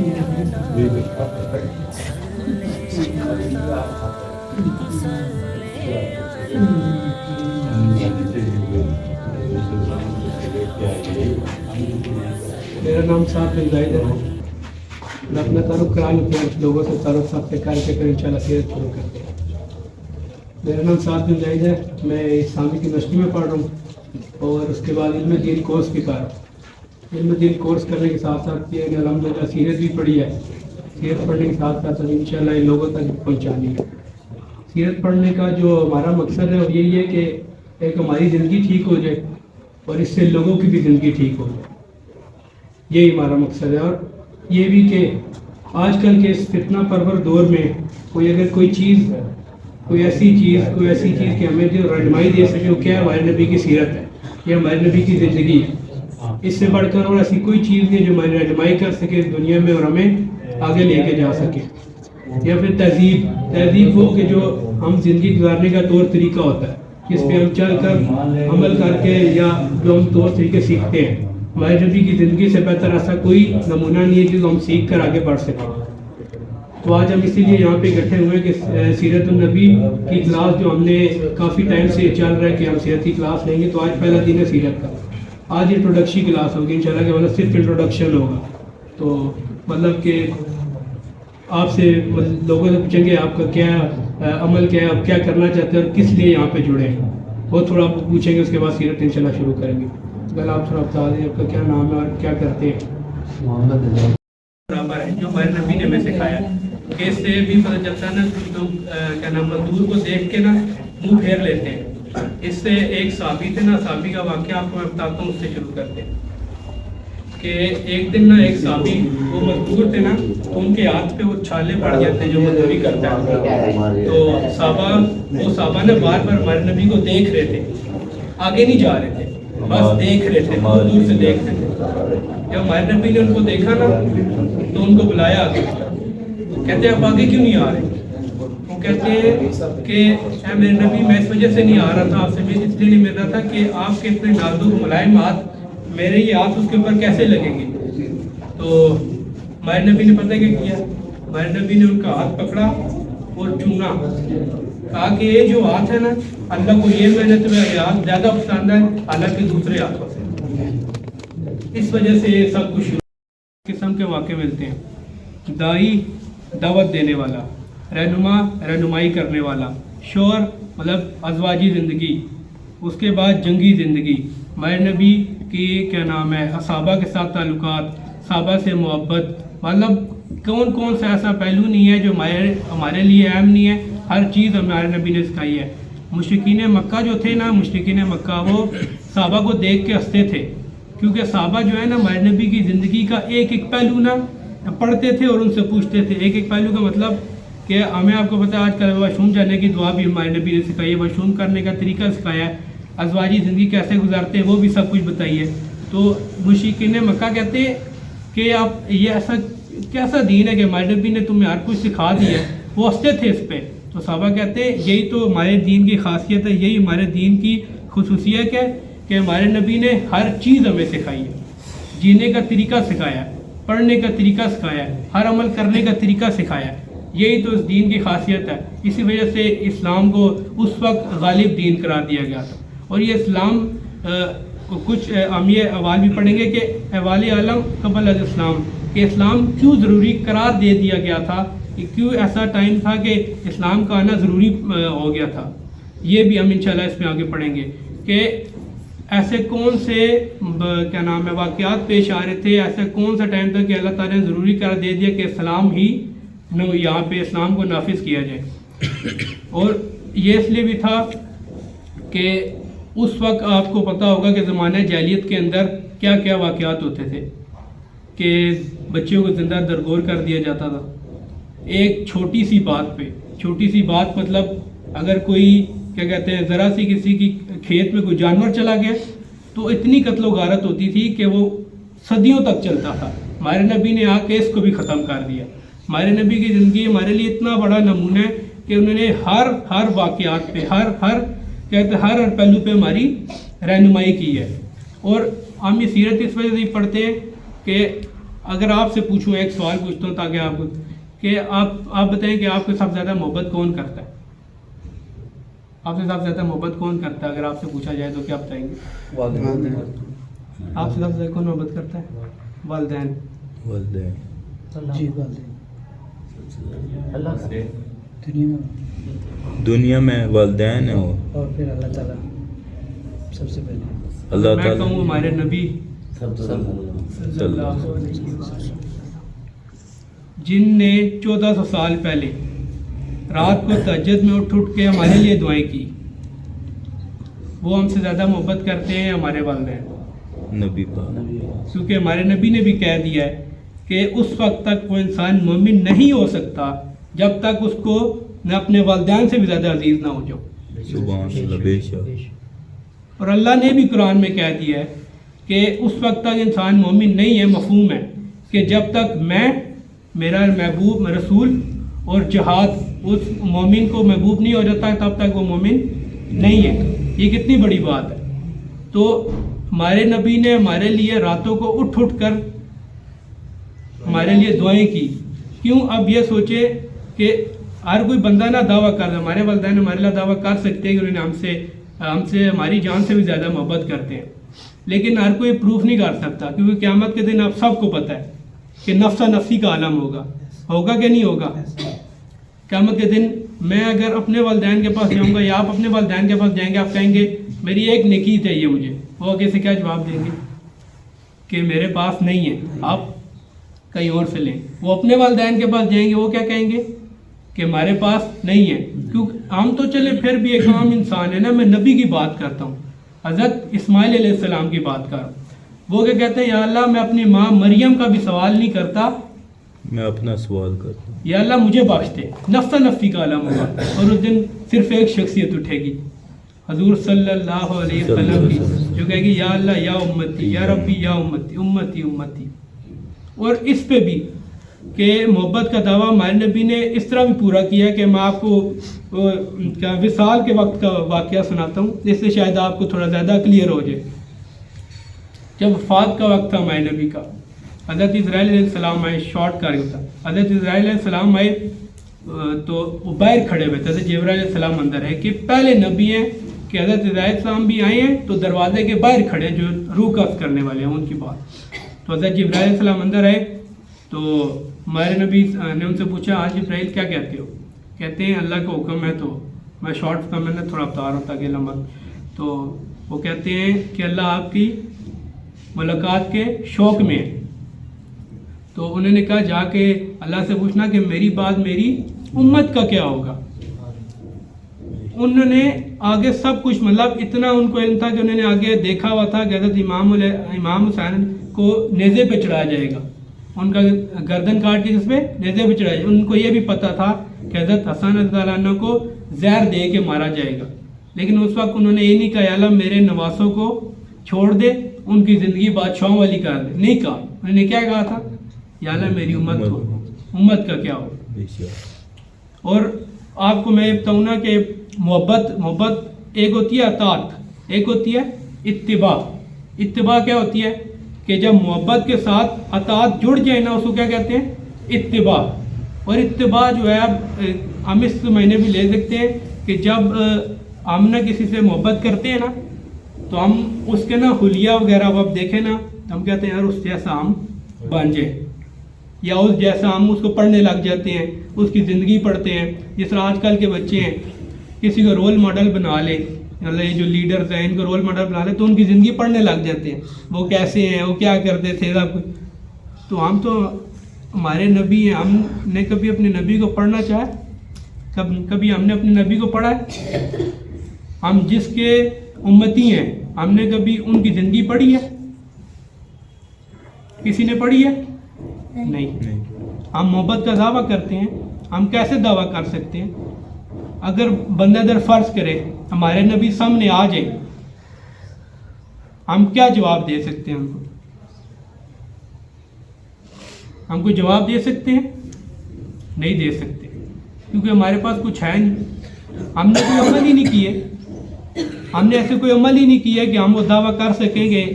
میرا نام صاحب بن زاہد ہے. میں اپنا تعارف کرا لیتے ہیں لوگوں سے, تعارف صاحب سے کر کے پھر انشاءاللہ سیرت شروع کرتے ہیں. میرا نام صاحب بن زاہد ہے. میں اسلامک یونیورسٹی میں پڑھ رہا ہوں اور اس کے بعد علم دین کورس بھی کر رہا ہوں. علم دین کورس کرنے کے ساتھ ساتھ یہ الحمدللہ سیرت بھی پڑھی ہے. سیرت پڑھنے کے ساتھ ساتھ انشاءاللہ ان لوگوں تک پہنچانی ہے. سیرت پڑھنے کا جو ہمارا مقصد ہے وہ یہی ہے کہ ایک ہماری زندگی ٹھیک ہو جائے اور اس سے لوگوں کی بھی زندگی ٹھیک ہو جائے. یہی ہمارا مقصد ہے. اور یہ بھی کہ آج کل کے اس فتنہ پرور دور میں کوئی اگر کوئی ایسی چیز کہ ہمیں جو رہنمائی دے سکے وہ کیا ہے, ہمارے نبی کی سیرت ہے, یہ ہمارے نبی کی زندگی ہے. اس سے بڑھ کر اور ایسی کوئی چیز نہیں جو ہماری رہنمائی کر سکے دنیا میں اور ہمیں آگے لے کے جا سکے. یا پھر تہذیب وہ کہ جو ہم زندگی گزارنے کا طور طریقہ ہوتا ہے, جس پہ ہم چل کر عمل کر کے یا جو ہم طور طریقے سیکھتے ہیں. ہمارے نبی کی زندگی سے بہتر ایسا کوئی نمونہ نہیں ہے جس کو ہم سیکھ کر آگے بڑھ سکیں. تو آج ہم اسی لیے یہاں پہ اکٹھے ہوئے کہ سیرت النبی کی کلاس جو ہم نے کافی ٹائم سے چل رہا ہے کہ ہم سیرت کی کلاس لیں گے, تو آج پہلا دن ہے سیرت کا. آج انٹروڈکشن کلاس ہوگی انشاءاللہ, کہ مطلب صرف انٹروڈکشن ہوگا. تو مطلب کہ آپ سے لوگوں سے پوچھیں گے آپ کا کیا عمل کیا ہے, آپ کیا کرنا چاہتے ہیں اور کس لیے یہاں پہ جڑے ہیں, وہ تھوڑا پوچھیں گے. اس کے بعد سیرت انشاءاللہ شروع کریں گے. پہلے آپ تھوڑا بتا دیں آپ کا کیا نام ہے اور کیا کرتے ہیں. برابر ہے جو ہمارے نبی نے ہمیں سکھایا کہ اس سے بھی پتہ چلتا ہے نا, لوگ کیا نام مزدور کو دیکھ کے نا منہ پھیر لیتے ہیں. اس سے ایک صحابی تھے نا, صحابی کا واقعہ آپ کو میں بتاتا ہوں, اس سے شروع کرتے ہیں. کہ ایک دن نا ایک صحابی وہ مزدور تھے نا, تو ان کے ہاتھ پہ وہ چھالے پڑ جاتے ہیں جو مزدوری کرتا ہے. تو صحابہ نے بار بار ہمارے نبی کو دیکھ رہے تھے, آگے نہیں جا رہے تھے, بس دیکھ رہے تھے, دور دور سے دیکھ رہے تھے. جب ہمارے نبی نے ان کو دیکھا نا تو ان کو بلایا آگے. کہتے ہیں آپ آگے کیوں نہیں آ رہے؟ وہ کہتے ہیں کہ اے میرے نبی میں اس وجہ سے نہیں آ رہا تھا آپ سے, میں اس لیے نہیں مل رہا تھا کہ آپ کے اتنے نازک ملائم ہاتھ, میرے یہ ہاتھ اس کے اوپر کیسے لگیں گے. تو ہمارے نبی نے پتہ کیا کیا, ہمارے نبی نے ان کا ہاتھ پکڑا اور چوما, کہا کہ یہ جو ہاتھ ہے نا اللہ کو یہ محنت میں یہ ہاتھ زیادہ پسند ہے اللہ کے دوسرے ہاتھوں سے. اس وجہ سے یہ سب کچھ قسم کے واقع ملتے ہیں. دائی دعوت دینے والا, رہنما رہنمائی کرنے والا, شور مطلب ازواجی زندگی, اس کے بعد جنگی زندگی, ہمارے نبی کی کیا نام ہے صحابہ کے ساتھ تعلقات, صحابہ سے محبت, مطلب کون سا ایسا پہلو نہیں ہے جو ہمارے لیے اہم نہیں ہے. ہر چیز ہمارے نبی نے سکھائی ہے. مشرکین مکہ جو تھے نا, مشرکین مکہ وہ صحابہ کو دیکھ کے ہنستے تھے, کیونکہ صحابہ جو ہے نا ہمارے نبی کی زندگی کا ایک ایک پہلو نا پڑھتے تھے اور ان سے پوچھتے تھے. ایک ایک پہلو کا مطلب کہ ہمیں آپ کو پتہ ہے آج کل واش روم جانے کی دعا بھی ہمارے نبی نے سکھائی ہے, واش روم کرنے کا طریقہ سکھایا ہے, ازواجی زندگی کیسے گزارتے ہیں وہ بھی سب کچھ بتائیے. تو مشرکین مکہ کہتے ہیں کہ آپ یہ ایسا کیسا دین ہے کہ ہمارے نبی نے تمہیں ہر کچھ سکھا دیا ہے, وہ ہنستے تھے اس پہ. تو صحابہ کہتے ہیں یہی تو ہمارے دین کی خاصیت ہے, یہی ہمارے دین کی خصوصیت ہے کہ ہمارے نبی نے ہر چیز ہمیں سکھائی ہے. جینے کا طریقہ سکھایا ہے, پڑھنے کا طریقہ سکھایا ہے, ہر عمل کرنے کا طریقہ سکھایا ہے. یہی تو اس دین کی خاصیت ہے. اسی وجہ سے اسلام کو اس وقت غالب دین قرار دیا گیا تھا. اور یہ اسلام کچھ ہم یہ احوال بھی پڑھیں گے کہ احوال عالم قبل الاسلام, کہ اسلام کیوں ضروری قرار دے دیا گیا تھا, کیوں ایسا ٹائم تھا کہ اسلام کا آنا ضروری ہو گیا تھا. یہ بھی ہم انشاءاللہ اس میں آگے پڑھیں گے کہ ایسے کون سے کیا نام ہے واقعات پیش آ رہے تھے, ایسا کون سا ٹائم تھا کہ اللہ تعالیٰ نے ضروری قرار دے دیا کہ اسلام ہی یہاں پہ اسلام کو نافذ کیا جائے. اور یہ اس لیے بھی تھا کہ اس وقت آپ کو پتہ ہوگا کہ زمانہ جاہلیت کے اندر کیا کیا واقعات ہوتے تھے, کہ بچوں کو زندہ درگور کر دیا جاتا تھا ایک چھوٹی سی بات پہ. چھوٹی سی بات مطلب اگر کوئی کیا کہتے ہیں ذرا سی کسی کی کھیت میں کوئی جانور چلا گیا تو اتنی قتل و غارت ہوتی تھی کہ وہ صدیوں تک چلتا تھا. ہمارے نبی نے آ کے اس کو بھی ختم کر دیا. ہمارے نبی کی زندگی ہمارے لیے اتنا بڑا نمونہ ہے کہ انہوں نے ہر واقعات پہ ہر پہلو پہ ہماری رہنمائی کی ہے. اور ہم یہ سیرت اس وجہ سے پڑھتے ہیں کہ اگر آپ سے پوچھوں ایک سوال پوچھتا ہوں تاکہ آپ کہ آپ بتائیں کہ آپ کو سب سے زیادہ محبت کون کرتا ہے؟ آپ سے سب سے زیادہ محبت کون کرتا ہے اگر آپ سے پوچھا جائے تو کیا بتائیں گے؟ والدین. آپ سے سب سے زیادہ کون محبت کرتا ہے؟ والدین. جی والدین. اللہ سے دنیا میں والدین ہیں اور پھر اللہ تعالیٰ سب سے پہلے. اللہ میں تعالیٰ کہوں ہمارے نبی صلی اللہ علیہ وسلم جن نے 1400 سال پہلے رات کو تہجد میں اٹھ کے ہمارے لیے دعائیں کی، وہ ہم سے زیادہ محبت کرتے ہیں ہمارے والدین، نبی پاک. کیونکہ ہمارے نبی نے بھی کہہ دیا ہے کہ اس وقت تک وہ انسان مومن نہیں ہو سکتا جب تک اس کو نہ اپنے والدین سے بھی زیادہ عزیز نہ ہو جاؤ. سبحان اللہ. بے شک. اور اللہ نے بھی قرآن میں کہہ دیا ہے کہ اس وقت تک انسان مومن نہیں ہے، مفہوم ہے کہ جب تک میں، میرا محبوب رسول اور جہاد اس مومن کو محبوب نہیں ہو جاتا تب تک وہ مومن نہیں ہے. یہ کتنی بڑی بات ہے. تو ہمارے نبی نے ہمارے لیے راتوں کو اٹھ کر ہمارے لیے دعائیں کی. کیوں؟ اب یہ سوچے کہ ہر کوئی بندہ نہ دعویٰ کر، ہمارے والدین ہمارے لیے دعویٰ کر سکتے ہیں کہ انہوں نے ہم سے ہماری جان سے بھی زیادہ محبت کرتے ہیں، لیکن ہر کوئی پروف نہیں کر سکتا، کیونکہ قیامت کے دن آپ سب کو پتہ ہے کہ نفسا نفسی کا عالم ہوگا کہ نہیں ہوگا. قیامت کے دن میں اگر اپنے والدین کے پاس جاؤں گا یا آپ اپنے والدین کے پاس جائیں گے، آپ کہیں گے میری ایک نیکی چاہیے مجھے، وہ آگے سے کیا جواب دیں گے کہ میرے پاس نہیں ہے، آپ کہیں اور سے لیں. وہ اپنے والدین کے پاس جائیں گے، وہ کیا کہیں گے کہ ہمارے پاس نہیں ہے. کیونکہ ہم تو چلے پھر بھی ایک عام انسان ہے نا، میں نبی کی بات کرتا ہوں، حضرت اسماعیل علیہ السلام کی بات کر رہا ہوں. وہ کیا کہتے ہیں، یا اللہ میں اپنی ماں مریم کا بھی سوال نہیں کرتا، میں اپنا سوال کرتا ہوں، یا اللہ مجھے بخش دے. نفسا نفسی کا عالم ہوگا، اور اس دن صرف ایک شخصیت اٹھے گی، حضور صلی اللہ علیہ وسلم کی، جو کہے گی یا اللہ یا امتی، یا ربی یا امتی، امتی امتی. اور اس پہ بھی کہ محبت کا دعویٰ ہمارے نبی نے اس طرح بھی پورا کیا کہ میں آپ کو وصال کے وقت کا واقعہ سناتا ہوں، جس سے شاید آپ کو تھوڑا زیادہ کلیئر ہو جائے. جب وفات کا وقت تھا ہمارے نبی کا، حضرت اسرائیل علیہ السلام آئے، شارٹ کر ہوتا، حضرت اسرائیل علیہ السلام آئے تو وہ باہر کھڑے ہوئے تھے، حضرت جبرائیل علیہ السلام اندر ہے کہ پہلے نبی ہیں کہ حضرت اسرائیل علیہ السلام بھی آئے ہیں تو دروازے کے باہر کھڑے جو روح قبض کرنے والے ہیں ان کی بات. تو حضرت جبرائیل علیہ السلام اندر آئے تو ہمارے نبی نے ان سے پوچھا آج جبرائیل کیا کہتے ہو؟ کہتے ہیں اللہ کا حکم ہے. تو میں شارٹ کا میں نے تھوڑا بتا رہا تھا کہ لمبا. تو وہ کہتے ہیں کہ اللہ آپ کی ملاقات کے شوق میں ہے. تو انہوں نے کہا جا کے اللہ سے پوچھنا کہ میری بات میری امت کا کیا ہوگا. انہوں نے آگے سب کچھ، مطلب اتنا ان کو علم تھا کہ انہوں نے آگے دیکھا ہوا تھا کہ حضرت امام حسین کو نیزے پہ چڑھایا جائے گا، ان کا گردن کاٹ کے جس پہ نیزے پہ چڑھایا جائے. ان کو یہ بھی پتہ تھا کہ حضرت حسن رضی اللہ عنہ کو زہر دے کے مارا جائے گا، لیکن اس وقت انہوں نے یہ نہیں کہا یا اللہ میرے نواسوں کو چھوڑ دے، ان کی زندگی بادشاہوں والی کر دے. نہیں کہا، انہوں نے کیا کہا تھا، یا اللہ میری امت کا کیا ہو. اور آپ کو میں بتاؤں نا کہ محبت ایک ہوتی ہے اطاعت، ایک ہوتی ہے اتباع. اتباع کیا ہوتی ہے کہ جب محبت کے ساتھ اطاعت جڑ جائے نا، اس کو کیا کہتے ہیں، اتباع. اور اتباع جو ہے اب ہم اس معنی بھی لے سکتے ہیں کہ جب ہم نہ کسی سے محبت کرتے ہیں نا تو ہم اس کے نا حلیہ وغیرہ اب دیکھیں نا، ہم کہتے ہیں یار اس جیسا ہم بن جائیں، یا اس جیسا ہم اس کو پڑھنے لگ جاتے ہیں، اس کی زندگی پڑھتے ہیں. جس طرح آج کل کے بچے ہیں، کسی کو رول ماڈل بنا لے، یہ جو لیڈرز ہیں ان کو رول ماڈل بنا لے تو ان کی زندگی پڑھنے لگ جاتے ہیں، وہ کیسے ہیں، وہ کیا کرتے تھے سب کچھ. تو ہم تو ہمارے نبی ہیں، ہم نے کبھی اپنے نبی کو پڑھنا چاہا؟ کبھی ہم نے اپنے نبی کو پڑھا ہے؟ ہم جس کے امتی ہیں ہم نے کبھی ان کی زندگی پڑھی ہے؟ کسی نے پڑھی ہے؟ نہیں. ہم محبت کا دعویٰ کرتے ہیں، ہم کیسے دعویٰ کر سکتے ہیں؟ اگر بندہ در فرض کرے ہمارے نبی سامنے آ جائے، ہم کیا جواب دے سکتے ہیں؟ ہم کو جواب دے سکتے ہیں؟ نہیں دے سکتے، کیونکہ ہمارے پاس کچھ ہے نہیں. ہم نے کوئی عمل ہی نہیں کیے، ہم نے ایسے کوئی عمل ہی نہیں کیا کہ ہم وہ دعویٰ کر سکیں کہ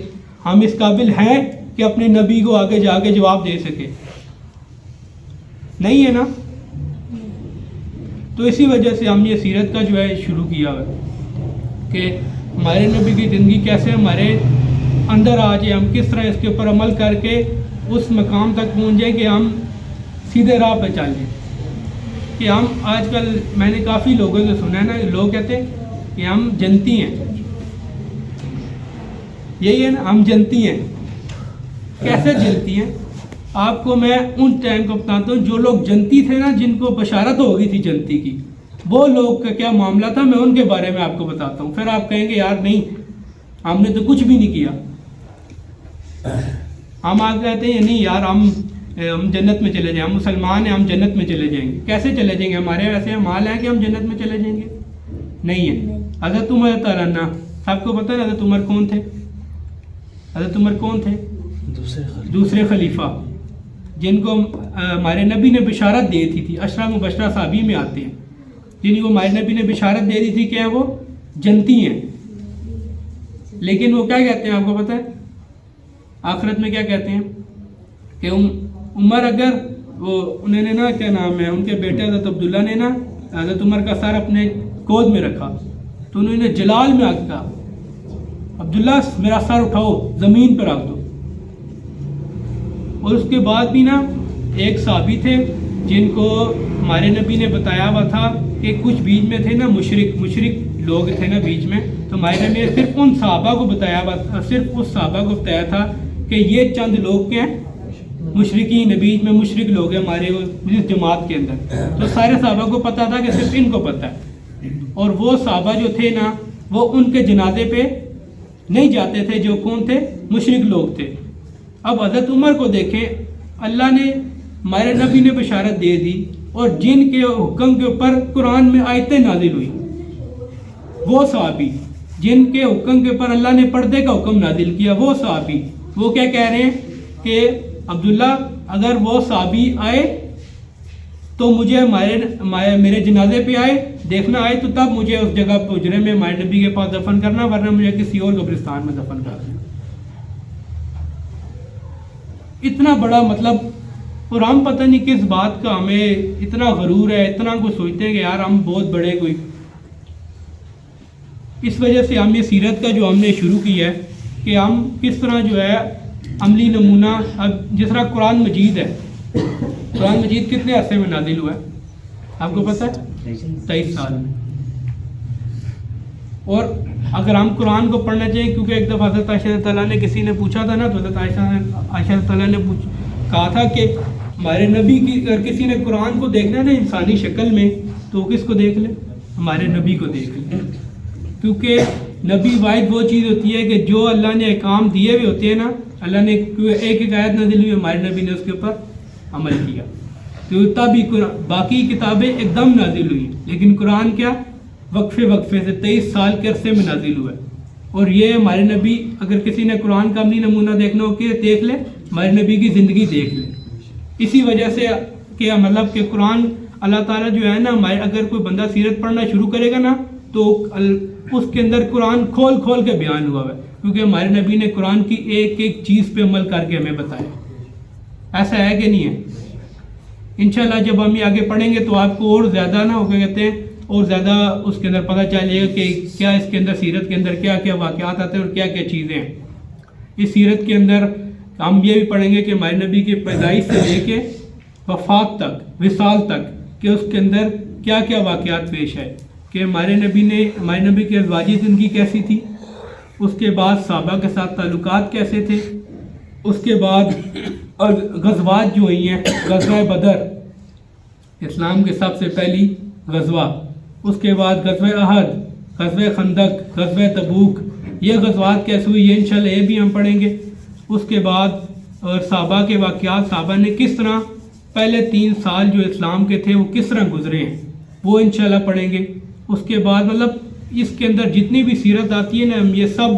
ہم اس قابل ہیں کہ اپنے نبی کو آگے جا کے جواب دے سکے؟ نہیں ہے نا. تو اسی وجہ سے ہم یہ سیرت کا جو ہے شروع کیا ہے کہ ہمارے نبی کی زندگی کیسے ہمارے اندر آ جائے، ہم کس طرح اس کے اوپر عمل کر کے اس مقام تک پہنچ جائیں کہ ہم سیدھے راہ پہ چل جائیں. کہ ہم آج کل میں نے کافی لوگوں سے سنا ہے نا، لوگ کہتے ہیں کہ ہم جنتی ہیں. یہی ہے نا، ہم جنتی ہیں. کیسے جنتی ہیں؟ آپ کو میں ان ٹائم کو بتاتا ہوں جو لوگ جنتی تھے نا، جن کو بشارت ہو گئی تھی جنتی کی، وہ لوگ کا کیا معاملہ تھا، میں ان کے بارے میں آپ کو بتاتا ہوں. پھر آپ کہیں گے یار نہیں، ہم نے تو کچھ بھی نہیں کیا. ہم آ کہتے ہیں نہیں یار ہم جنت میں چلے جائیں، ہم مسلمان ہیں، ہم جنت میں چلے جائیں گے. کیسے چلے جائیں گے؟ ہمارے ایسے مال ہیں کہ ہم جنت میں چلے جائیں گے؟ نہیں ہے. حضرت عمر تعالیٰ عنہ، آپ کو پتہ ہے حضرت عمر کون تھے؟ حضرت عمر کون تھے؟ دوسرے خلیفہ، جن کو ہمارے نبی نے بشارت دی تھی. عشرہ مبشرہ صحابی میں آتے ہیں جن کو ہمارے نبی نے بشارت دے دی تھی کہ وہ جنتی ہیں. لیکن وہ کیا کہتے ہیں آپ کو پتہ ہے آخرت میں کیا کہتے ہیں؟ کہ عمر اگر وہ انہوں نے نا کیا نام ہے ان کے بیٹے حضرت عبداللہ نے نا حضرت عمر کا سر اپنے گود میں رکھا تو انہوں نے جلال میں آ کے کہا عبداللہ میرا سر اٹھاؤ زمین پر رکھ دو. اور اس کے بعد بھی نا ایک صحابی تھے جن کو ہمارے نبی نے بتایا ہوا تھا کہ کچھ بیچ میں تھے نا مشرک لوگ تھے نا بیچ میں، تو ہمارے نبی نے صرف ان صحابہ کو بتایا ہوا، صرف اس صحابہ کو بتایا تھا کہ یہ چند لوگ کے ہیں مشرقین، بیچ میں مشرک لوگ ہیں ہمارے اس جماعت کے اندر. تو سارے صحابہ کو پتہ تھا کہ صرف ان کو پتہ ہے. اور وہ صحابہ جو تھے نا وہ ان کے جنازے پہ نہیں جاتے تھے، جو کون تھے؟ مشرک لوگ تھے. اب حضرت عمر کو دیکھیں، اللہ نے ہمارے نبی نے بشارت دے دی اور جن کے حکم کے اوپر قرآن میں آیتیں نازل ہوئی، وہ صحابی جن کے حکم کے اوپر اللہ نے پردے کا حکم نازل کیا، وہ صحابی وہ کیا کہہ رہے ہیں کہ عبداللہ اگر وہ صحابی آئے تو مجھے میرے جنازے پہ آئے، دیکھنا آئے تو تب مجھے اس جگہ پہ حجرے میں ہمارے نبی کے پاس دفن کرنا، ورنہ مجھے کسی اور قبرستان میں دفن کرنا. اتنا بڑا مطلب، اور ہم پتہ نہیں کس بات کا ہمیں اتنا غرور ہے، اتنا کچھ سوچتے ہیں کہ یار ہم بہت بڑے کوئی. اس وجہ سے ہم یہ سیرت کا جو ہم نے شروع کیا ہے کہ ہم کس طرح جو ہے عملی نمونہ، اب جس طرح قرآن مجید ہے، قرآن مجید کتنے عرصے میں نازل ہوا ہے آپ کو پتہ ہے؟ 23 سال میں. اور اگر ہم قرآن کو پڑھنا چاہیے، کیونکہ ایک دفعہ حضرت عائشہ تعالیٰ نے کسی نے پوچھا تھا نا، تو حضرت عائشہ تعالیٰ نے کہا تھا کہ ہمارے نبی کی اگر کسی نے قرآن کو دیکھنا ہے نا انسانی شکل میں تو کس کو دیکھ لے؟ ہمارے نبی کو دیکھ لے. کیونکہ نبی واحد وہ چیز ہوتی ہے کہ جو اللہ نے احکام دیے ہوئے ہوتے ہیں نا، اللہ نے ایک آیت نازل ہوئی، ہمارے نبی نے اس کے اوپر عمل کیا. تو تبھی باقی کتابیں ایک دم نازل ہوئی، لیکن قرآن کیا وقفے سے 23 سال کے عرصے میں نازل ہوا ہے. اور یہ ہمارے نبی، اگر کسی نے قرآن کا عملی نمونہ دیکھنا ہو کہ دیکھ لے، ہمارے نبی کی زندگی دیکھ لے. اسی وجہ سے کہ مطلب کہ قرآن اللہ تعالیٰ جو ہے نا، ہمارے اگر کوئی بندہ سیرت پڑھنا شروع کرے گا نا تو اس کے اندر قرآن کھول کے بیان ہوا ہے، کیونکہ ہمارے نبی نے قرآن کی ایک ایک چیز پہ عمل کر کے ہمیں بتایا. ایسا ہے کہ نہیں ہے؟ انشاءاللہ جب ہم یہ آگے پڑھیں گے تو آپ کو اور زیادہ نہ ہو کے کہتے ہیں اور زیادہ اس کے اندر پتہ چلے گا کہ کیا اس کے اندر سیرت کے اندر کیا کیا واقعات آتے ہیں اور کیا کیا چیزیں ہیں. اس سیرت کے اندر ہم یہ بھی پڑھیں گے کہ ہمارے نبی کی پیدائش سے لے کے وفات تک، وصال تک، کہ اس کے اندر کیا کیا واقعات پیش ہے، کہ ہمارے نبی کی ازواجی زندگی کیسی تھی، اس کے بعد صحابہ کے ساتھ تعلقات کیسے تھے، اس کے بعد غزوات جو ہوئی ہیں، غزوہ بدر اسلام کے سب سے پہلی غزوہ، اس کے بعد غزوہ احد، غزوہ خندق، غزوہ تبوک، یہ غزوات کیسے ہوئی، یہ انشاءاللہ یہ بھی ہم پڑھیں گے. اس کے بعد اور صحابہ کے واقعات، صحابہ نے کس طرح پہلے 3 سال جو اسلام کے تھے وہ کس طرح گزرے ہیں، وہ انشاءاللہ پڑھیں گے. اس کے بعد مطلب اس کے اندر جتنی بھی سیرت آتی ہے نا، ہم یہ سب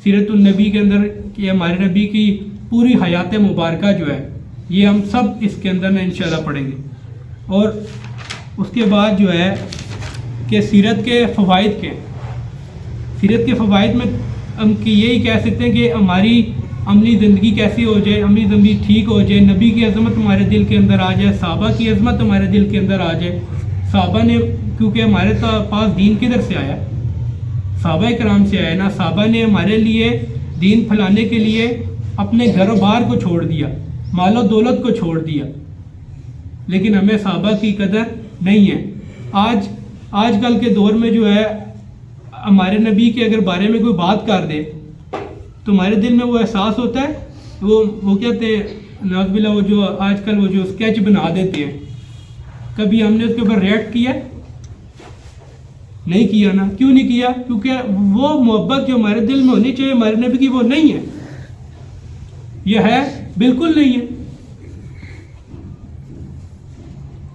سیرت النبی کے اندر کہ ہمارے نبی کی پوری حیات مبارکہ جو ہے یہ ہم سب اس کے اندر نا انشاءاللہ پڑھیں گے. اور اس کے بعد جو ہے کہ سیرت کے فوائد کے، سیرت کے فوائد میں ہم یہی کہہ سکتے ہیں کہ ہماری عملی زندگی کیسی ہو جائے, عملی زندگی ٹھیک ہو جائے, نبی کی عظمت ہمارے دل کے اندر آ جائے, صحابہ کی عظمت ہمارے دل کے اندر آ جائے. صحابہ نے, کیونکہ ہمارے پاس دین کدھر سے آیا, صحابہ کرام سے آیا نا. صحابہ نے ہمارے لیے دین پھیلانے کے لیے اپنے گھر و بار کو چھوڑ دیا, مال و دولت کو چھوڑ دیا, لیکن ہمیں صحابہ کی قدر نہیں ہے. آج کل کے دور میں جو ہے ہمارے نبی کے اگر بارے میں کوئی بات کر دے تو ہمارے دل میں وہ احساس ہوتا ہے, وہ کہتے ہیں نعوذ باللہ, وہ جو آج کل وہ جو اسکیچ بنا دیتے ہیں. کبھی ہم نے اس کے اوپر ریئیکٹ کیا نہیں کیا نا. کیوں نہیں کیا؟ کیونکہ وہ محبت جو ہمارے دل میں ہونی چاہیے ہمارے نبی کی, وہ نہیں ہے. یہ ہے بالکل نہیں ہے.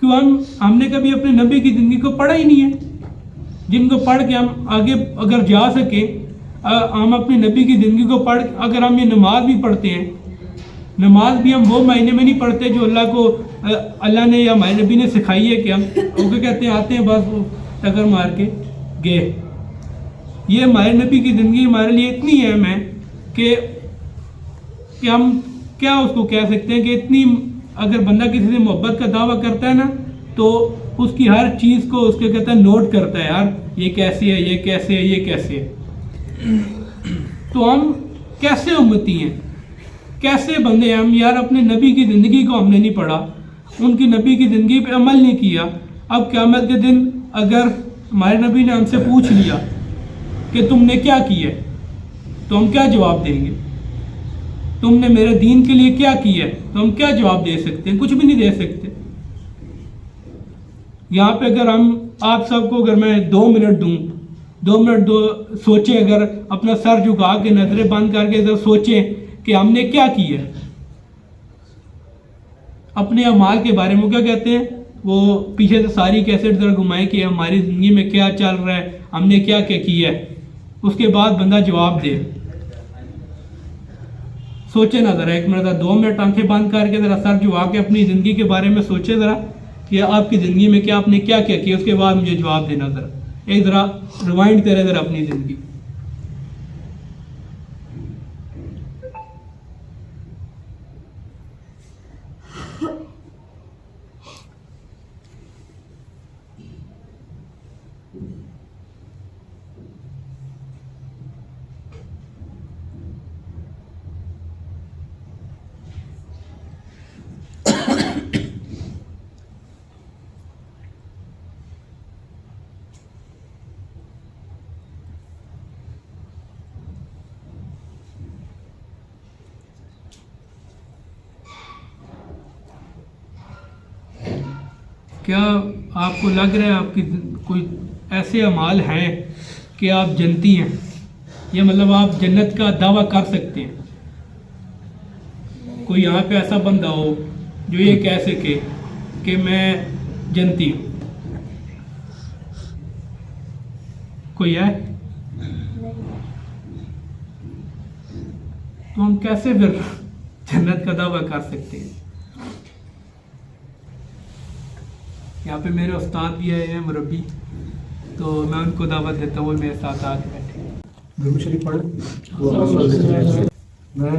کیوں؟ ہم نے کبھی اپنے نبی کی زندگی کو پڑھا ہی نہیں ہے, جن کو پڑھ کے ہم آگے اگر جا سکیں. ہم اپنے نبی کی زندگی کو پڑھ, اگر ہم یہ نماز بھی پڑھتے ہیں, نماز بھی ہم وہ معنی میں نہیں پڑھتے جو اللہ نے یا ہمارے نبی نے سکھائی ہے کہ ہم وہ کہتے ہیں آتے ہیں بس وہ ٹکر مار کے گئے. یہ ہمارے نبی کی زندگی ہمارے لیے اتنی اہم ہے کہ ہم کیا اس کو کہہ سکتے ہیں کہ اتنی, اگر بندہ کسی سے محبت کا دعویٰ کرتا ہے نا تو اس کی ہر چیز کو اس کے کہتا ہے نوٹ کرتا ہے, یار یہ کیسے ہے, یہ کیسے ہے, یہ کیسے ہے. تو ہم کیسے امتی ہیں, کیسے بندے ہیں ہم یار. اپنے نبی کی زندگی کو ہم نے نہیں پڑھا, ان کی نبی کی زندگی پہ عمل نہیں کیا. اب قیامت کے دن اگر ہمارے نبی نے ہم سے پوچھ لیا کہ تم نے کیا کیا ہے, تو ہم کیا جواب دیں گے؟ تم نے میرے دین کے لیے کیا کیا ہے, تو ہم کیا جواب دے سکتے ہیں؟ کچھ بھی نہیں دے سکتے. یہاں پہ اگر ہم آپ سب کو, اگر میں 2 منٹ دوں, 2 منٹ سوچیں, اگر اپنا سر جھکا کے نظریں بند کر کے ذرا سوچیں کہ ہم نے کیا کیا ہے اپنے اعمال کے بارے میں. کیا کہتے ہیں وہ پیچھے سے ساری کیسٹ ذرا گھمائے کہ ہماری زندگی میں کیا چل رہا ہے, ہم نے کیا کیا کیا ہے, اس کے بعد بندہ جواب دے. سوچے نا ذرا 1 منٹ, 2 منٹ آنکھیں بند کر کے ذرا سر جھکا کے اپنی زندگی کے بارے میں سوچے ذرا کہ آپ کی زندگی میں کیا, آپ نے کیا کیا کیا, اس کے بعد مجھے جواب دینا. ذرا ایک ذرا ریوائنڈ کرے ذرا اپنی زندگی. کیا آپ کو لگ رہا ہے آپ کی کوئی ایسے اعمال ہیں کہ آپ جنتی ہیں, یا مطلب آپ جنت کا دعویٰ کر سکتے ہیں؟ کوئی یہاں پہ ایسا بندہ ہو جو یہ کہہ سکے کہ میں جنتی ہوں؟ کوئی ہے؟ تو ہم کیسے پھر جنت کا دعویٰ کر سکتے ہیں؟ یہاں پہ میرے استاد بھی آئے ہیں, مربی, تو میں ان کو دعوت دیتا ہوں, وہ میرے ساتھ آ کے بیٹھے. درود شریف پڑھیں. میں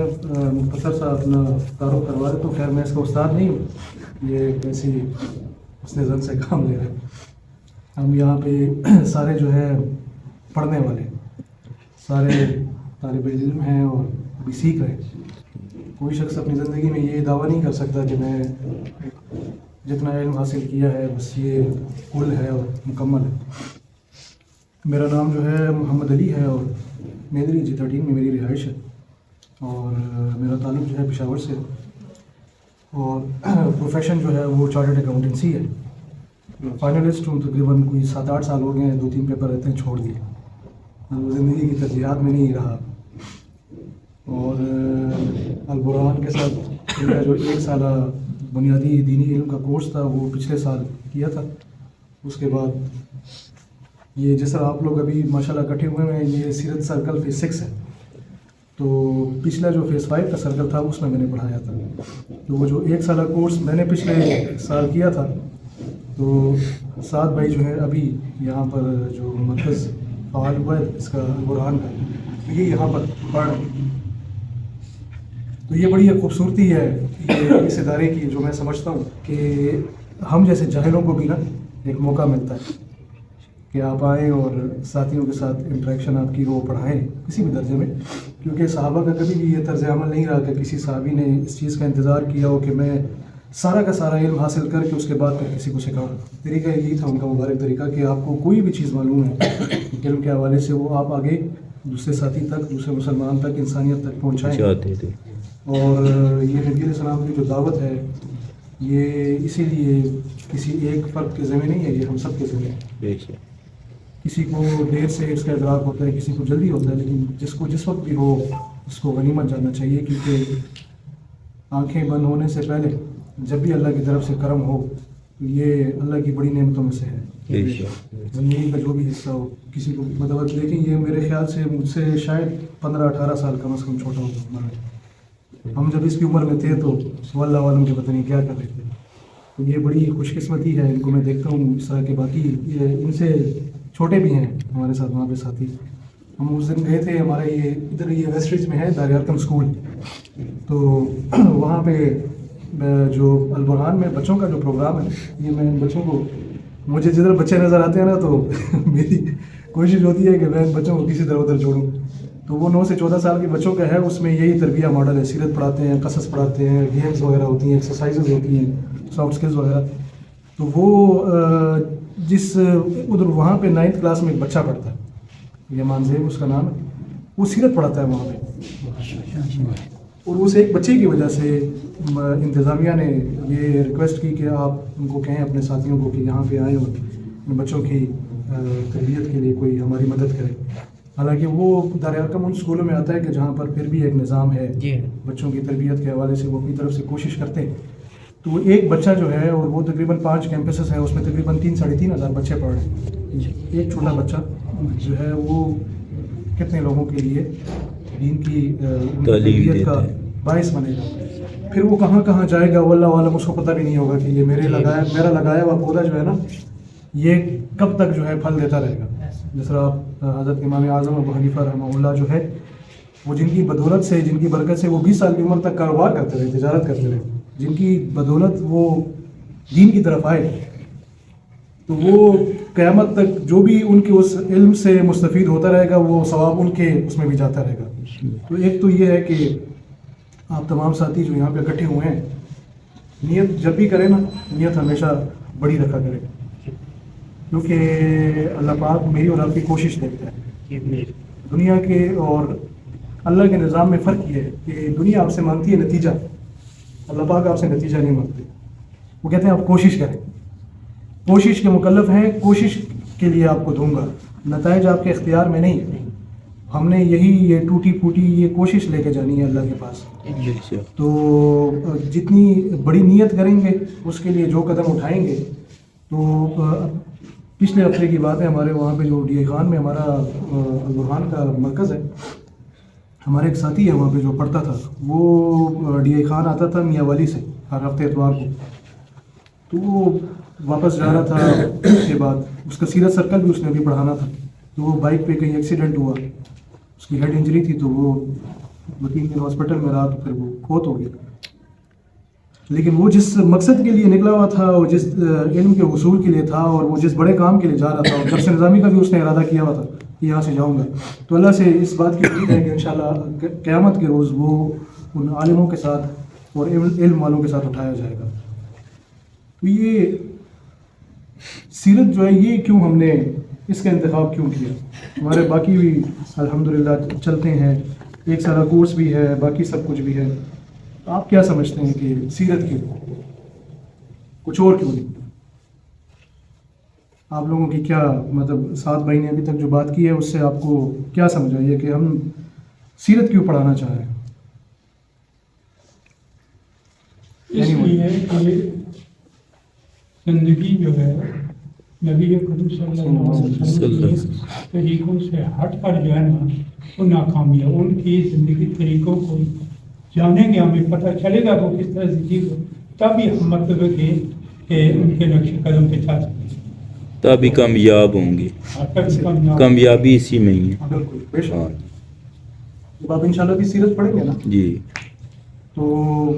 مختصر سا اپنا تعارف کروا دیتا ہوں. خیر میں اس کا استاد نہیں ہوں, یہ کیسی اس نے زن سے کام لے رہے ہیں. ہم یہاں پہ سارے جو ہے پڑھنے والے, سارے طالب علم ہیں اور ابھی سیکھ رہے ہیں. کوئی شخص اپنی زندگی میں یہ دعویٰ نہیں کر سکتا کہ میں جتنا علم حاصل کیا ہے بس یہ کل ہے اور مکمل ہے. میرا نام جو ہے محمد علی ہے اور میدری جی 13 میں میری رہائش ہے, اور میرا تعلق جو ہے پشاور سے, اور پروفیشن جو ہے وہ چارٹرڈ اکاؤنٹنسی ہے. فائنلسٹ ہوں, تقریباً کوئی 7-8 سال ہو گئے ہیں, 2-3 پیپر رہتے ہیں چھوڑ دیے, زندگی کی ترجیحات میں نہیں رہا. اور البرہان کے ساتھ میرا جو 1 سالہ بنیادی دینی علم کا کورس تھا وہ پچھلے سال کیا تھا. اس کے بعد یہ جس طرح آپ لوگ ابھی ماشاءاللہ اکٹھے ہوئے ہیں, یہ سیرت سرکل فیز 6 ہے, تو پچھلا جو فیز 5 کا سرکل تھا اس میں نے پڑھایا تھا. تو وہ جو 1 سالہ کورس میں نے پچھلے سال کیا تھا, تو 7 بھائی جو ہے ابھی یہاں پر جو مرکز فعال ہوا ہے اس کا البرہان کا, یہ یہاں پر پڑھ رہے ہیں. تو یہ بڑی ایک خوبصورتی ہے یہ اس ادارے کی جو میں سمجھتا ہوں کہ ہم جیسے جاہلوں کو بھی نا ایک موقع ملتا ہے کہ آپ آئیں اور ساتھیوں کے ساتھ انٹریکشن آپ کی وہ پڑھائیں کسی بھی درجے میں، کیونکہ صحابہ کا کبھی بھی یہ طرز عمل نہیں رہا کہ کسی صحابی نے اس چیز کا انتظار کیا ہو کہ میں سارا کا سارا علم حاصل کر کے اس کے بعد پھر کسی کو سکھاؤں. طریقہ یہی تھا ان کا مبارک طریقہ کہ آپ کو کوئی بھی چیز معلوم ہے علم کے حوالے سے وہ آپ آگے دوسرے ساتھی تک، دوسرے مسلمان تک، انسانیت تک پہنچائیں. چاہتے تھے. اور یہ نبی علیہ السلام کی جو دعوت ہے یہ اسی لیے کسی ایک فرد کے ذمہ نہیں ہے، یہ ہم سب کے ذمہ ہے. بے شک. کسی کو دیر سے اس کا ادراک ہوتا ہے، کسی کو جلدی ہوتا ہے، لیکن جس کو جس وقت بھی ہو اس کو غنیمت جاننا چاہیے، کیونکہ آنکھیں بند ہونے سے پہلے جب بھی اللہ کی طرف سے کرم ہو تو یہ اللہ کی بڑی نعمتوں میں سے ہے. بے شک. زندگی کا جو بھی حصہ ہو کسی کو مطلب دیکھیں، یہ میرے خیال سے مجھ سے شاید 15-18 سال کم از کم چھوٹا ہوگا عمر میں. ہم جب اس کی عمر میں تھے تو اللہ عالم کے پتہ نہیں کیا کر رہے تھے. تو یہ بڑی خوش قسمتی ہے، ان کو میں دیکھتا ہوں اس طرح کے. باقی ان سے چھوٹے بھی ہیں ہمارے ساتھ وہاں پہ ساتھی. ہم اس دن گئے تھے، ہمارا یہ ادھر یہ ویسٹ رچ میں ہے دار ارقم اسکول، تو وہاں پہ جو البرہان میں بچوں کا جو پروگرام ہے یہ میں ان بچوں کو، مجھے جدھر بچے نظر آتے ہیں نا تو میری کوشش ہوتی ہے کہ میں ان بچوں کو کسی طرح ادھر جوڑوں. تو وہ 9 سے 14 سال کے بچوں کا ہے، اس میں یہی تربیہ ماڈل ہے. سیرت پڑھاتے ہیں، قصص پڑھاتے ہیں، گیمز وغیرہ ہوتی ہیں، ایکسرسائزز ہوتی ہیں، سافٹ اسکلز وغیرہ. تو وہ جس ادھر وہاں پہ 9th کلاس میں ایک بچہ پڑھتا ہے، یمان زیب اس کا نام ہے، وہ سیرت پڑھاتا ہے وہاں پہ. اور اس ایک بچے کی وجہ سے انتظامیہ نے یہ ریکویسٹ کی کہ آپ ان کو کہیں اپنے ساتھیوں کو کہ یہاں پہ آئیں اور ان بچوں کی تربیت کے لیے کوئی ہماری مدد کرے. حالانکہ وہ دار ارقم ان اسکولوں میں آتا ہے کہ جہاں پر پھر بھی ایک نظام ہے بچوں کی تربیت کے حوالے سے، وہ اپنی طرف سے کوشش کرتے ہیں. تو ایک بچہ جو ہے، اور وہ تقریباً 5 کیمپسز ہیں، اس میں تقریباً 3-3.5 ہزار بچے پڑھ رہے ہیں. ایک چھوٹا بچہ جو ہے وہ کتنے لوگوں کے لیے دین کی تربیت کا باعث بنے گا. پھر وہ کہاں کہاں جائے گا واللہ عالم، اس کو پتہ بھی نہیں ہوگا کہ یہ میرا لگایا ہوا پودا جو ہے نا یہ کب تک جو ہے پھل دیتا رہے گا. جس طرح آپ حضرت امام اعظم ابو حنیفہ رحمہ اللہ جو ہے، وہ جن کی بدولت سے، جن کی برکت سے وہ 20 سال کی عمر تک کاروبار کرتے رہے، تجارت کرتے رہے، جن کی بدولت وہ دین کی طرف آئے، تو وہ قیامت تک جو بھی ان کے اس علم سے مستفید ہوتا رہے گا وہ ثواب ان کے اس میں بھی جاتا رہے گا. تو ایک تو یہ ہے کہ آپ تمام ساتھی جو یہاں پہ اکٹھے ہوئے ہیں، نیت جب بھی کریں نا، نیت ہمیشہ بڑی رکھا کرے، کیونکہ اللہ پاک میری اور آپ کی کوشش دیکھتا ہے. دنیا کے اور اللہ کے نظام میں فرق یہ ہے کہ دنیا آپ سے مانگتی ہے نتیجہ، اللہ پاک آپ سے نتیجہ نہیں مانگتے. وہ کہتے ہیں آپ کوشش کریں، کوشش کے مکلف ہیں، کوشش کے لیے آپ کو دوں گا، نتائج آپ کے اختیار میں نہیں. ہم نے یہ ٹوٹی پھوٹی یہ کوشش لے کے جانی ہے اللہ کے پاس. تو جتنی بڑی نیت کریں گے اس کے لیے جو قدم اٹھائیں گے. تو پچھلے ہفتے کی بات ہے، ہمارے وہاں پہ جو ڈی اے خان میں ہمارا البرہان کا مرکز ہے، ہمارے ایک ساتھی ہے وہاں پہ جو پڑھتا تھا، وہ ڈی اے خان آتا تھا میاں والی سے ہر ہفتے اتوار کو. تو وہ واپس جا رہا تھا، اس کے بعد اس کا سیرت سرکل بھی اس نے ابھی پڑھانا تھا. تو وہ بائک پہ کہیں ایکسیڈنٹ ہوا، اس کی ہیڈ انجری تھی، تو وہ 2-3 دن ہاسپٹل میں رہا، تو پھر وہ فوت ہو گیا. لیکن وہ جس مقصد کے لیے نکلا ہوا تھا، وہ جس علم کے حصول کے لیے تھا، اور وہ جس بڑے کام کے لیے جا رہا تھا، اور درس نظامی کا بھی اس نے ارادہ کیا ہوا تھا کہ یہاں سے جاؤں گا. تو اللہ سے اس بات کی امید ہے کہ انشاءاللہ قیامت کے روز وہ ان عالموں کے ساتھ اور علم والوں کے ساتھ اٹھایا جائے گا. تو یہ سیرت جو ہے، یہ کیوں ہم نے اس کا انتخاب کیوں کیا؟ ہمارے باقی بھی الحمدللہ چلتے ہیں، ایک سارا کورس بھی ہے، باقی سب کچھ بھی ہے. آپ کیا سمجھتے ہیں کہ سیرت کیوں، کچھ اور کیوں نہیں؟ آپ لوگوں کی کیا مطلب 7 بھائی نے ابھی تک جو بات کی ہے اس سے آپ کو کیا سمجھ آئی ہے کہ ہم سیرت کیوں پڑھانا چاہ رہے ہیں؟ اس لیے کہ زندگی جو ہے نبی کریم صلی اللہ علیہ وسلم کے طریقوں سے ہٹ کر جو ہے نا وہ ناکامی ہے. ان کی زندگی طریقوں کو جانیں گے، ہمیں پتہ چلے گا وہ کس طرح زندگی کو، تب ہی ہم مطلب کہ ان کے نقش قدم پہ چل سکتے ہیں، تبھی کامیاب ہوں گے. کامیابی اسی میں ہی ہے. بالکل بے شک. اب آپ انشاءاللہ بھی سیرت پڑھیں گے نا؟ جی. تو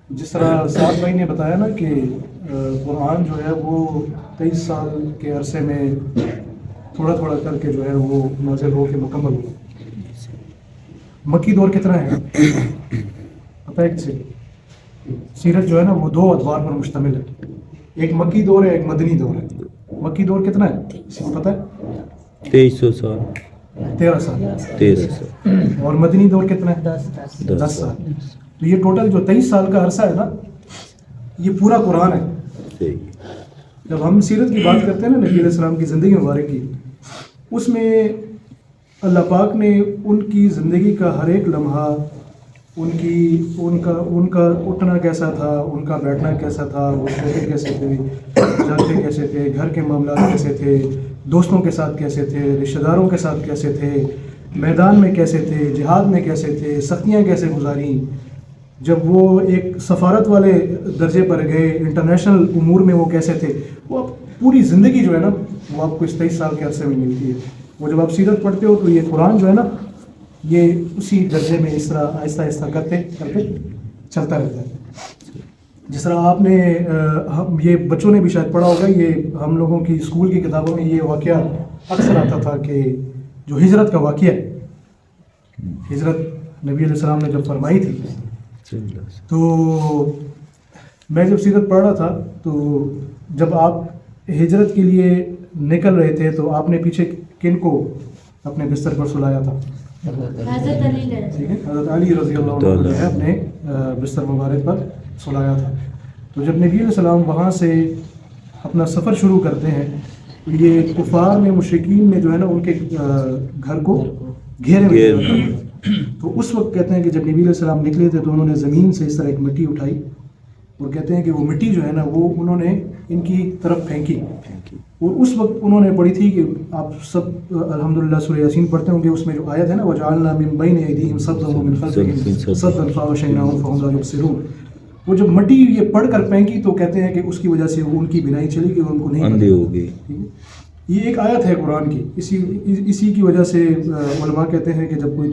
جس طرح صاحب بھائی نے بتایا نا کہ قرآن جو ہے وہ 23 سال کے عرصے میں تھوڑا تھوڑا کر کے جو ہے وہ نازل ہو کے مکمل ہوا. مکی دور کتنا ہے پتہ ہے کسی؟ سیرت جو ہے نا وہ 2 ادوار پر مشتمل ہے. ایک مکی دور ہے، ایک مدنی دور ہے. مکی دور کتنا ہے کسی کو پتہ ہے؟ 2300 سال 13 سال. 13 سال اور مدنی دور کتنا ہے؟ 10 سال. تو یہ ٹوٹل جو 23 سال کا عرصہ ہے نا، یہ پورا قرآن ہے. صحیح. جب ہم سیرت کی بات کرتے ہیں نا نبی علیہ السلام کی زندگی مبارک کی، اس میں اللہ پاک نے ان کی زندگی کا ہر ایک لمحہ، ان کا اٹھنا کیسا تھا، ان کا بیٹھنا کیسا تھا، وہ سوتے کیسے تھے، جاگتے کیسے تھے، گھر کے معاملات کیسے تھے، دوستوں کے ساتھ کیسے تھے، رشتہ داروں کے ساتھ کیسے تھے، میدان میں کیسے تھے، جہاد میں کیسے تھے، سختیاں کیسے گزاریں. جب وہ ایک سفارت والے درجے پر گئے، انٹرنیشنل امور میں وہ کیسے تھے، وہ پوری زندگی جو ہے نا وہ آپ کو اس 23 سال کے عرصے میں ملتی ہے. وہ جب آپ سیرت پڑھتے ہو تو یہ قرآن جو ہے نا یہ اسی درجے میں اس طرح آہستہ آہستہ کرتے کرتے چلتا رہتا ہے. جس طرح آپ نے یہ بچوں نے بھی شاید پڑھا ہوگا، یہ ہم لوگوں کی اسکول کی کتابوں میں یہ واقعہ اکثر آتا تھا کہ جو ہجرت کا واقعہ ہے، ہجرت نبی علیہ السلام نے جب فرمائی تھی، تو میں جب سیرت پڑھ رہا تھا تو جب آپ ہجرت کے لیے نکل رہے تھے تو آپ نے پیچھے کن کو اپنے بستر پر سلایا تھا؟ حضرت علی نے. ٹھیک ہے، حضرت علی رضی اللہ عنہ نے اپنے بستر مبارک پر سلایا تھا. تو جب نبی علیہ السلام وہاں سے اپنا سفر شروع کرتے ہیں تو یہ کفار میں، مشرکین میں جو ہے نا ان کے گھر کو گھیرے میں، تو اس وقت کہتے ہیں کہ جب نبی علیہ السلام نکلے تھے تو انہوں نے زمین سے اس طرح ایک مٹی اٹھائی اور کہتے ہیں کہ وہ مٹی جو ہے نا وہ انہوں نے ان کی طرف پھینکی. اور اس وقت انہوں نے پڑھی تھی کہ آپ سب الحمدللہ سورہ یاسین پڑھتے ہوں گے، اس میں جو آیت ہے نا وَجَعَلْنَا مِن بَيْنِ أَيْدِيهِمْ سَدًّا وَمِن خَلْفِهِمْ سَدًّا فَأَغْشَيْنَاهُمْ فَهُمْ لَا يُبْصِرُونَ. وہ جب مٹی یہ پڑھ کر پھینکی تو کہتے ہیں کہ اس کی وجہ سے ان کی بینائی چلی گئی، ان کو نہیں اندھے ہو گئے. یہ ایک آیت ہے قرآن کی. اسی کی وجہ سے علماء کہتے ہیں کہ جب کوئی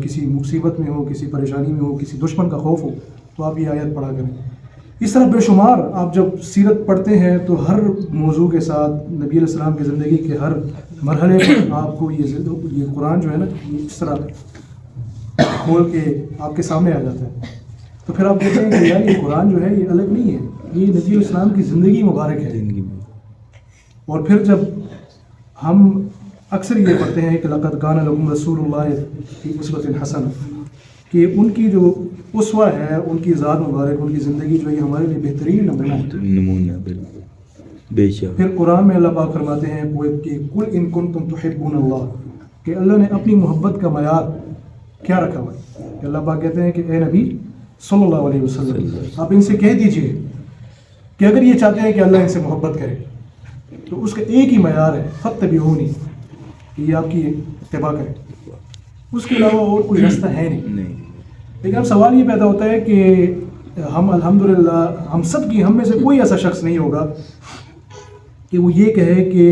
کسی مصیبت میں ہو، کسی پریشانی میں ہو، کسی دشمن کا خوف ہو تو آپ یہ آیت پڑھا کریں. اس طرح بے شمار آپ جب سیرت پڑھتے ہیں تو ہر موضوع کے ساتھ نبی علیہ السلام کی زندگی کے ہر مرحلے پر آپ کو یہ قرآن جو ہے نا اس طرح کھول کے آپ کے سامنے آ جاتا ہے. تو پھر آپ کہتے ہیں کہ یار یہ قرآن جو ہے یہ الگ نہیں ہے، یہ نبی علیہ السلام کی زندگی مبارک ہے. اور پھر جب ہم اکثر یہ پڑھتے ہیں کہ لقد کان لکم رسول اللہ فی اسوۃ حسنہ، کہ ان کی جو اسوہ ہے، ان کی ذات مبارک، ان کی زندگی جو ہے ہمارے لیے بہترین نمونہ ہے. بے شک. پھر قرآن میں اللہ پاک فرماتے ہیں کہ قل ان کنتم تحبون اللہ، کہ اللہ نے اپنی محبت کا معیار کیا رکھا ہوا ہے. کہ اللہ پاک کہتے ہیں کہ اے نبی صلی اللہ علیہ وسلم آپ ان سے کہہ دیجئے کہ اگر یہ چاہتے ہیں کہ اللہ ان سے محبت کرے تو اس کا ایک ہی معیار ہے فاتبعونی، کہ یہ آپ کی اتباع کرے، اس کے علاوہ اور کوئی راستہ ہے نہیں. لیکن اب سوال یہ پیدا ہوتا ہے کہ ہم الحمدللہ ہم میں سے کوئی ایسا شخص نہیں ہوگا کہ وہ یہ کہے کہ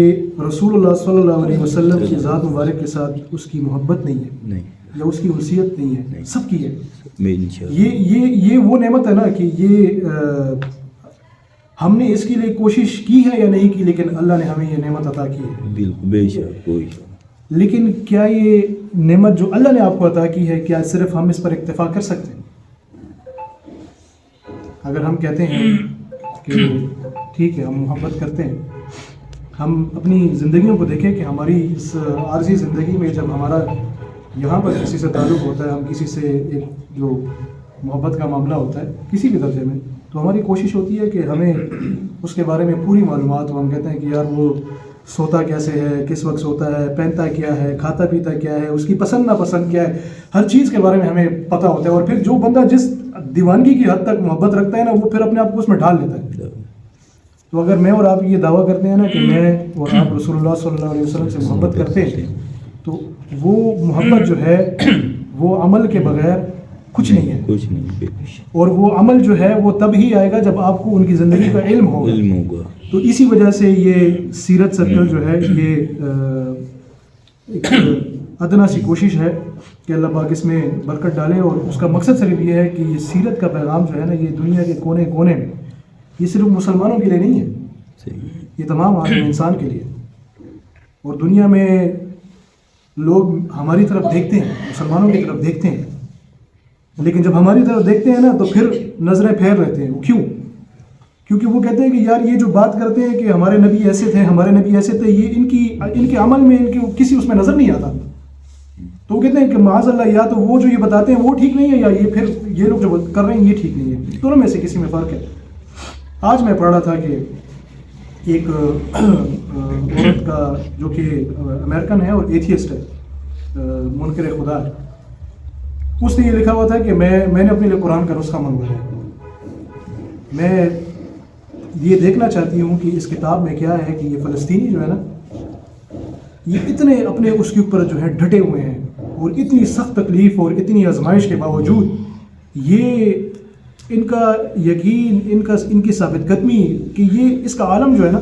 رسول اللہ صلی اللہ علیہ وسلم کی ذات مبارک کے ساتھ اس کی محبت نہیں ہے یا اس کی انسیت نہیں ہے. سب کی ہے. یہ وہ نعمت ہے نا کہ یہ ہم نے اس کے لیے کوشش کی ہے یا نہیں کی، لیکن اللہ نے ہمیں یہ نعمت عطا کی ہے. بالکل بے شک. کوئی لیکن کیا یہ نعمت جو اللہ نے آپ کو عطا کی ہے کیا صرف ہم اس پر اکتفا کر سکتے ہیں؟ اگر ہم کہتے ہیں کہ ٹھیک ہے ہم محبت کرتے ہیں، ہم اپنی زندگیوں کو دیکھیں کہ ہماری اس عارضی زندگی میں جب ہمارا یہاں پر کسی سے تعلق ہوتا ہے، ہم کسی سے ایک جو محبت کا معاملہ ہوتا ہے کسی بھی درجے میں، تو ہماری کوشش ہوتی ہے کہ ہمیں اس کے بارے میں پوری معلومات ہو. ہم کہتے ہیں کہ یار وہ سوتا کیسے ہے، کس وقت سوتا ہے، پہنتا کیا ہے، کھاتا پیتا کیا ہے، اس کی پسند ناپسند کیا ہے، ہر چیز کے بارے میں ہمیں پتہ ہوتا ہے. اور پھر جو بندہ جس دیوانگی کی حد تک محبت رکھتا ہے نا وہ پھر اپنے آپ کو اس میں ڈال لیتا ہے. تو اگر میں اور آپ یہ دعویٰ کرتے ہیں نا کہ میں اور آپ رسول اللہ صلی اللہ علیہ وسلم سے محبت کرتے ہیں، تو وہ محبت جو ہے وہ عمل کے بغیر کچھ نہیں ہے. اور وہ عمل جو ہے وہ تب ہی آئے گا جب آپ کو ان کی زندگی کا علم ہوگا. تو اسی وجہ سے یہ سیرت سرکل جو ہے یہ ایک ادنا سی کوشش ہے کہ اللہ پاک اس میں برکت ڈالے، اور اس کا مقصد صرف یہ ہے کہ یہ سیرت کا پیغام جو ہے نا، یہ دنیا کے کونے کونے میں، یہ صرف مسلمانوں کے لیے نہیں ہے، یہ تمام عالم انسان کے لیے. اور دنیا میں لوگ ہماری طرف دیکھتے ہیں، مسلمانوں کی طرف دیکھتے ہیں، لیکن جب ہماری طرف دیکھتے ہیں نا تو پھر نظریں پھیر رہتے ہیں. وہ کیوں؟ کیونکہ وہ کہتے ہیں کہ یار یہ جو بات کرتے ہیں کہ ہمارے نبی ایسے تھے، ہمارے نبی ایسے تھے، یہ ان کے عمل میں، ان کے کسی اس میں نظر نہیں آتا. تو وہ کہتے ہیں کہ معاذ اللہ، یا تو وہ جو یہ بتاتے ہیں وہ ٹھیک نہیں ہے، یا یہ پھر یہ لوگ جو کر رہے ہیں یہ ٹھیک نہیں ہے. دونوں میں سے کسی میں فرق ہے. آج میں پڑھ رہا تھا کہ ایک عورت کا جو کہ امریکن ہے اور ایتھیسٹ ہے، منکر خدا ہے، اس نے یہ لکھا ہوا تھا کہ میں نے اپنے لیے قرآن کا نسخہ منگوایا. میں یہ دیکھنا چاہتی ہوں کہ اس کتاب میں کیا ہے کہ یہ فلسطینی جو ہے نا، یہ اتنے اپنے اس کے اوپر جو ہے ڈٹے ہوئے ہیں، اور اتنی سخت تکلیف اور اتنی آزمائش کے باوجود یہ ان کا یقین، ان کی ثابت قدمی کہ یہ اس کا عالم جو ہے نا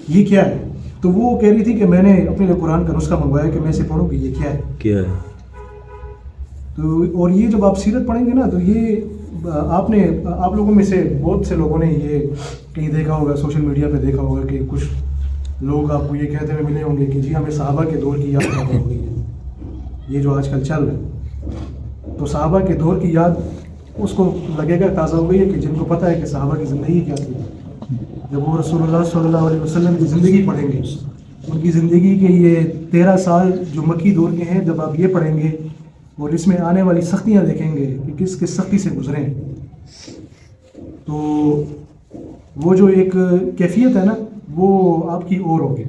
یہ کیا ہے. تو وہ کہہ رہی تھی کہ میں نے اپنے لیے قرآن کا نسخہ منگوایا کہ میں اسے پڑھوں کہ یہ کیا ہے. تو اور یہ جب آپ سیرت پڑھیں گے نا تو یہ آپ لوگوں میں سے بہت سے لوگوں نے یہ کہیں دیکھا ہوگا، سوشل میڈیا پہ دیکھا ہوگا کہ کچھ لوگ آپ کو یہ کہتے ہوئے ملے ہوں گے کہ جی ہمیں صحابہ کے دور کی یاد پیدا ہو گئی ہے. یہ جو آج کل چل رہا ہے، تو صحابہ کے دور کی یاد اس کو لگے گا تازہ ہو گئی ہے کہ جن کو پتہ ہے کہ صحابہ کی زندگی کیا تھی. جب وہ رسول اللہ صلی اللہ علیہ وسلم کی زندگی پڑھیں گے، ان کی زندگی کے یہ 13 سال جو مکی دور کے ہیں، جب آپ یہ پڑھیں گے اور اس میں آنے والی سختیاں دیکھیں گے کہ کس کس سختی سے گزرے ہیں، تو وہ جو ایک کیفیت ہے نا وہ آپ کی اور ہوگی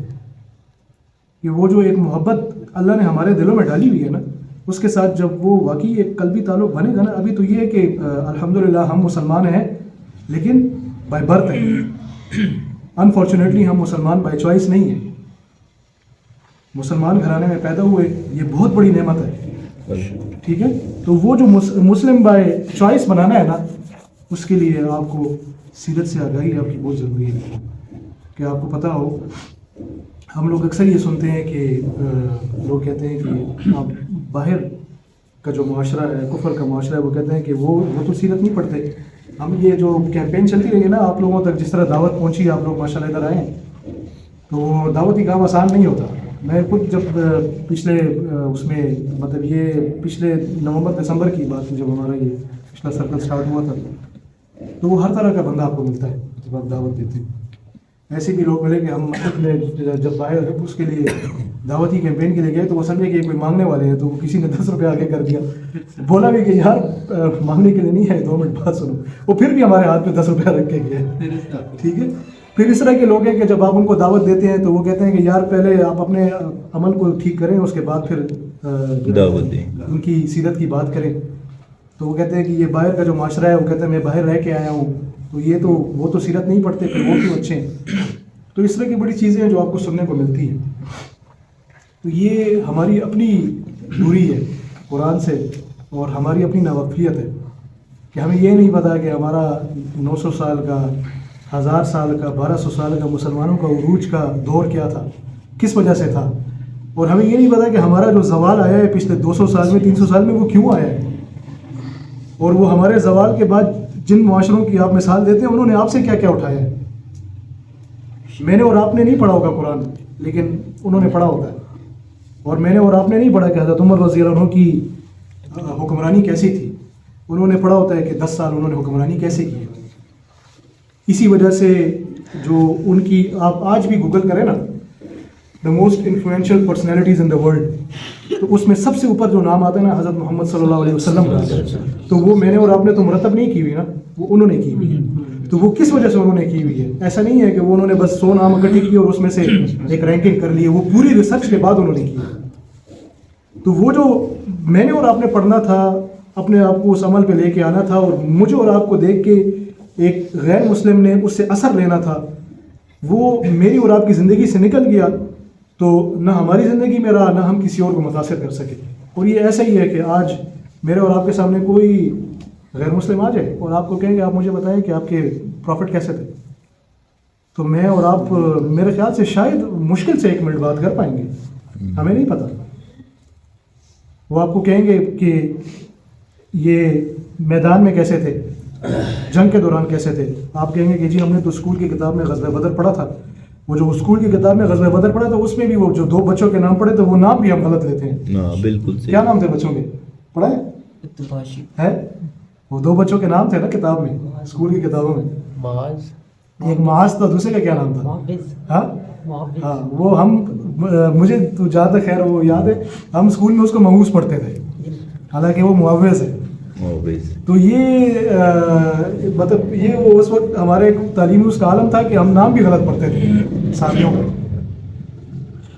کہ وہ جو ایک محبت اللہ نے ہمارے دلوں میں ڈالی ہوئی ہے نا، اس کے ساتھ جب وہ واقعی ایک قلبی تعلق بنے گا نا. ابھی تو یہ ہے کہ الحمدللہ ہم مسلمان ہیں، لیکن بائی برتھ ہیں. انفارچونیٹلی ہم مسلمان بائی چوائس نہیں ہیں. مسلمان گھرانے میں پیدا ہوئے، یہ بہت بڑی نعمت ہے. ٹھیک ہے، تو وہ جو مسلم بائی چوائس بنانا ہے نا، اس کے لیے آپ کو سیرت سے آگاہی آپ کی بہت ضروری ہے کہ آپ کو پتہ ہو. ہم لوگ اکثر یہ سنتے ہیں کہ لوگ کہتے ہیں کہ آپ باہر کا جو معاشرہ ہے، کفر کا معاشرہ ہے، وہ کہتے ہیں کہ وہ تو سیرت نہیں پڑھتے. ہم یہ جو کیمپین چلتی رہی ہے نا، آپ لوگوں تک جس طرح دعوت پہنچی، آپ لوگ ماشاءاللہ ادھر آئے، تو دعوتی کام آسان نہیں ہوتا. میں خود جب پچھلے اس میں مطلب یہ پچھلے نومبر دسمبر کی بات ہے، جب ہمارا یہ پچھلا سرکل سٹارٹ ہوا تھا، تو وہ ہر طرح کا بندہ آپ کو ملتا ہے جب آپ دعوت دیتے ہیں. ایسے بھی لوگ ملے کہ ہم جب باہر اس کے لیے دعوتی کیمپین کے لیے گئے تو وہ سمجھے کہ کوئی مانگنے والے ہیں، تو وہ کسی نے 10 روپے آگے کر دیا. بولا بھی کہ یار مانگنے کے لیے نہیں ہے، 2 منٹ بات سنو. وہ پھر بھی ہمارے ہاتھ پہ 10 روپیہ رکھ کے گئے. ٹھیک ہے. پھر اس طرح کے لوگ ہیں کہ جب آپ ان کو دعوت دیتے ہیں تو وہ کہتے ہیں کہ یار پہلے آپ اپنے عمل کو ٹھیک کریں، اس کے بعد پھر دعوت دیں، ان کی سیرت کی بات کریں. تو وہ کہتے ہیں کہ یہ باہر کا جو معاشرہ ہے، وہ کہتے ہیں میں باہر رہ کے آیا ہوں، تو یہ تو وہ تو سیرت نہیں پڑھتے، پھر وہ کیوں اچھے ہیں. تو اس طرح کی بڑی چیزیں ہیں جو آپ کو سننے کو ملتی ہیں. تو یہ ہماری اپنی دوری ہے قرآن سے، اور ہماری اپنی ناواقفیت ہے کہ ہمیں یہ نہیں پتا کہ ہمارا 900 سال کا، 1000 سال کا، 1200 سال کا مسلمانوں کا عروج کا دور کیا تھا، کس وجہ سے تھا. اور ہمیں یہ نہیں پتا کہ ہمارا جو زوال آیا ہے پچھلے 200 سال میں، 300 سال میں، وہ کیوں آیا ہے. اور وہ ہمارے زوال کے بعد جن معاشروں کی آپ مثال دیتے ہیں، انہوں نے آپ سے کیا کیا اٹھایا ہے. میں نے اور آپ نے نہیں پڑھا ہوگا قرآن، لیکن انہوں نے پڑھا ہوتا ہے. اور میں نے اور آپ نے نہیں پڑھا کہ حضرت عمر رضی اللہ عنہ کی حکمرانی کیسی تھی. انہوں نے پڑھا ہوتا ہے کہ 10 سال انہوں نے حکمرانی کیسے کی. اسی وجہ سے جو ان کی آپ آج بھی گوگل کریں نا، the most influential personalities in the world, تو اس میں سب سے اوپر جو نام آتا ہے نا حضرت محمد صلی اللہ علیہ وسلم کا. تو وہ میں نے اور آپ نے تو مرتب نہیں کی ہوئی نا، وہ انہوں نے کی ہوئی ہے. تو وہ کس وجہ سے انہوں نے کی ہوئی ہے؟ ایسا نہیں ہے کہ وہ انہوں نے بس 100 نام اکٹھے کیے اور اس میں سے ایک رینکنگ کر لی ہے. وہ پوری ریسرچ کے بعد انہوں نے کی. تو وہ جو میں نے اور آپ نے پڑھنا تھا، اپنے آپ کو اس عمل پہ لے کے آنا تھا، اور مجھے اور آپ کو دیکھ کے ایک غیر مسلم نے اس سے اثر لینا تھا، وہ میری اور آپ کی زندگی سے نکل گیا. تو نہ ہماری زندگی میں رہا، نہ ہم کسی اور کو متاثر کر سکے. اور یہ ایسا ہی ہے کہ آج میرے اور آپ کے سامنے کوئی غیر مسلم آ جائے اور آپ کو کہیں کہ آپ مجھے بتائیں کہ آپ کے پروفٹ کیسے تھے، تو میں اور آپ میرے خیال سے شاید مشکل سے 1 منٹ بات کر پائیں گے. ہمیں نہیں پتہ. وہ آپ کو کہیں گے کہ یہ میدان میں کیسے تھے، جنگ کے دوران کیسے تھے. آپ کہیں گے کہ جی ہم نے تو اسکول کی کتاب میں غزوہ بدر پڑھا تھا. وہ جو اسکول کی کتاب میں غزوہ بدر پڑھا تھا اس میں بھی وہ جو 2 بچوں کے نام پڑھے تھے وہ نام بھی ہم غلط لیتے ہیں. ہاں بالکل صحیح. کیا نام تھے بچوں کے پڑھا ہے؟ وہ 2 بچوں کے نام تھے نا کتاب میں، اسکول کی کتابوں میں. ایک معاذ تھا، دوسرے کا کیا نام تھا؟ ہاں وہ ہم مجھے تو جہاں تک خیر وہ یاد ہے ہم اسکول میں اس کو محوذ پڑھتے تھے، حالانکہ وہ معوذ ہے. تو یہ مطلب یہ وہ اس وقت ہمارے تعلیمی اس کا عالم تھا کہ ہم نام بھی غلط پڑھتے تھے ساتھیوں کو.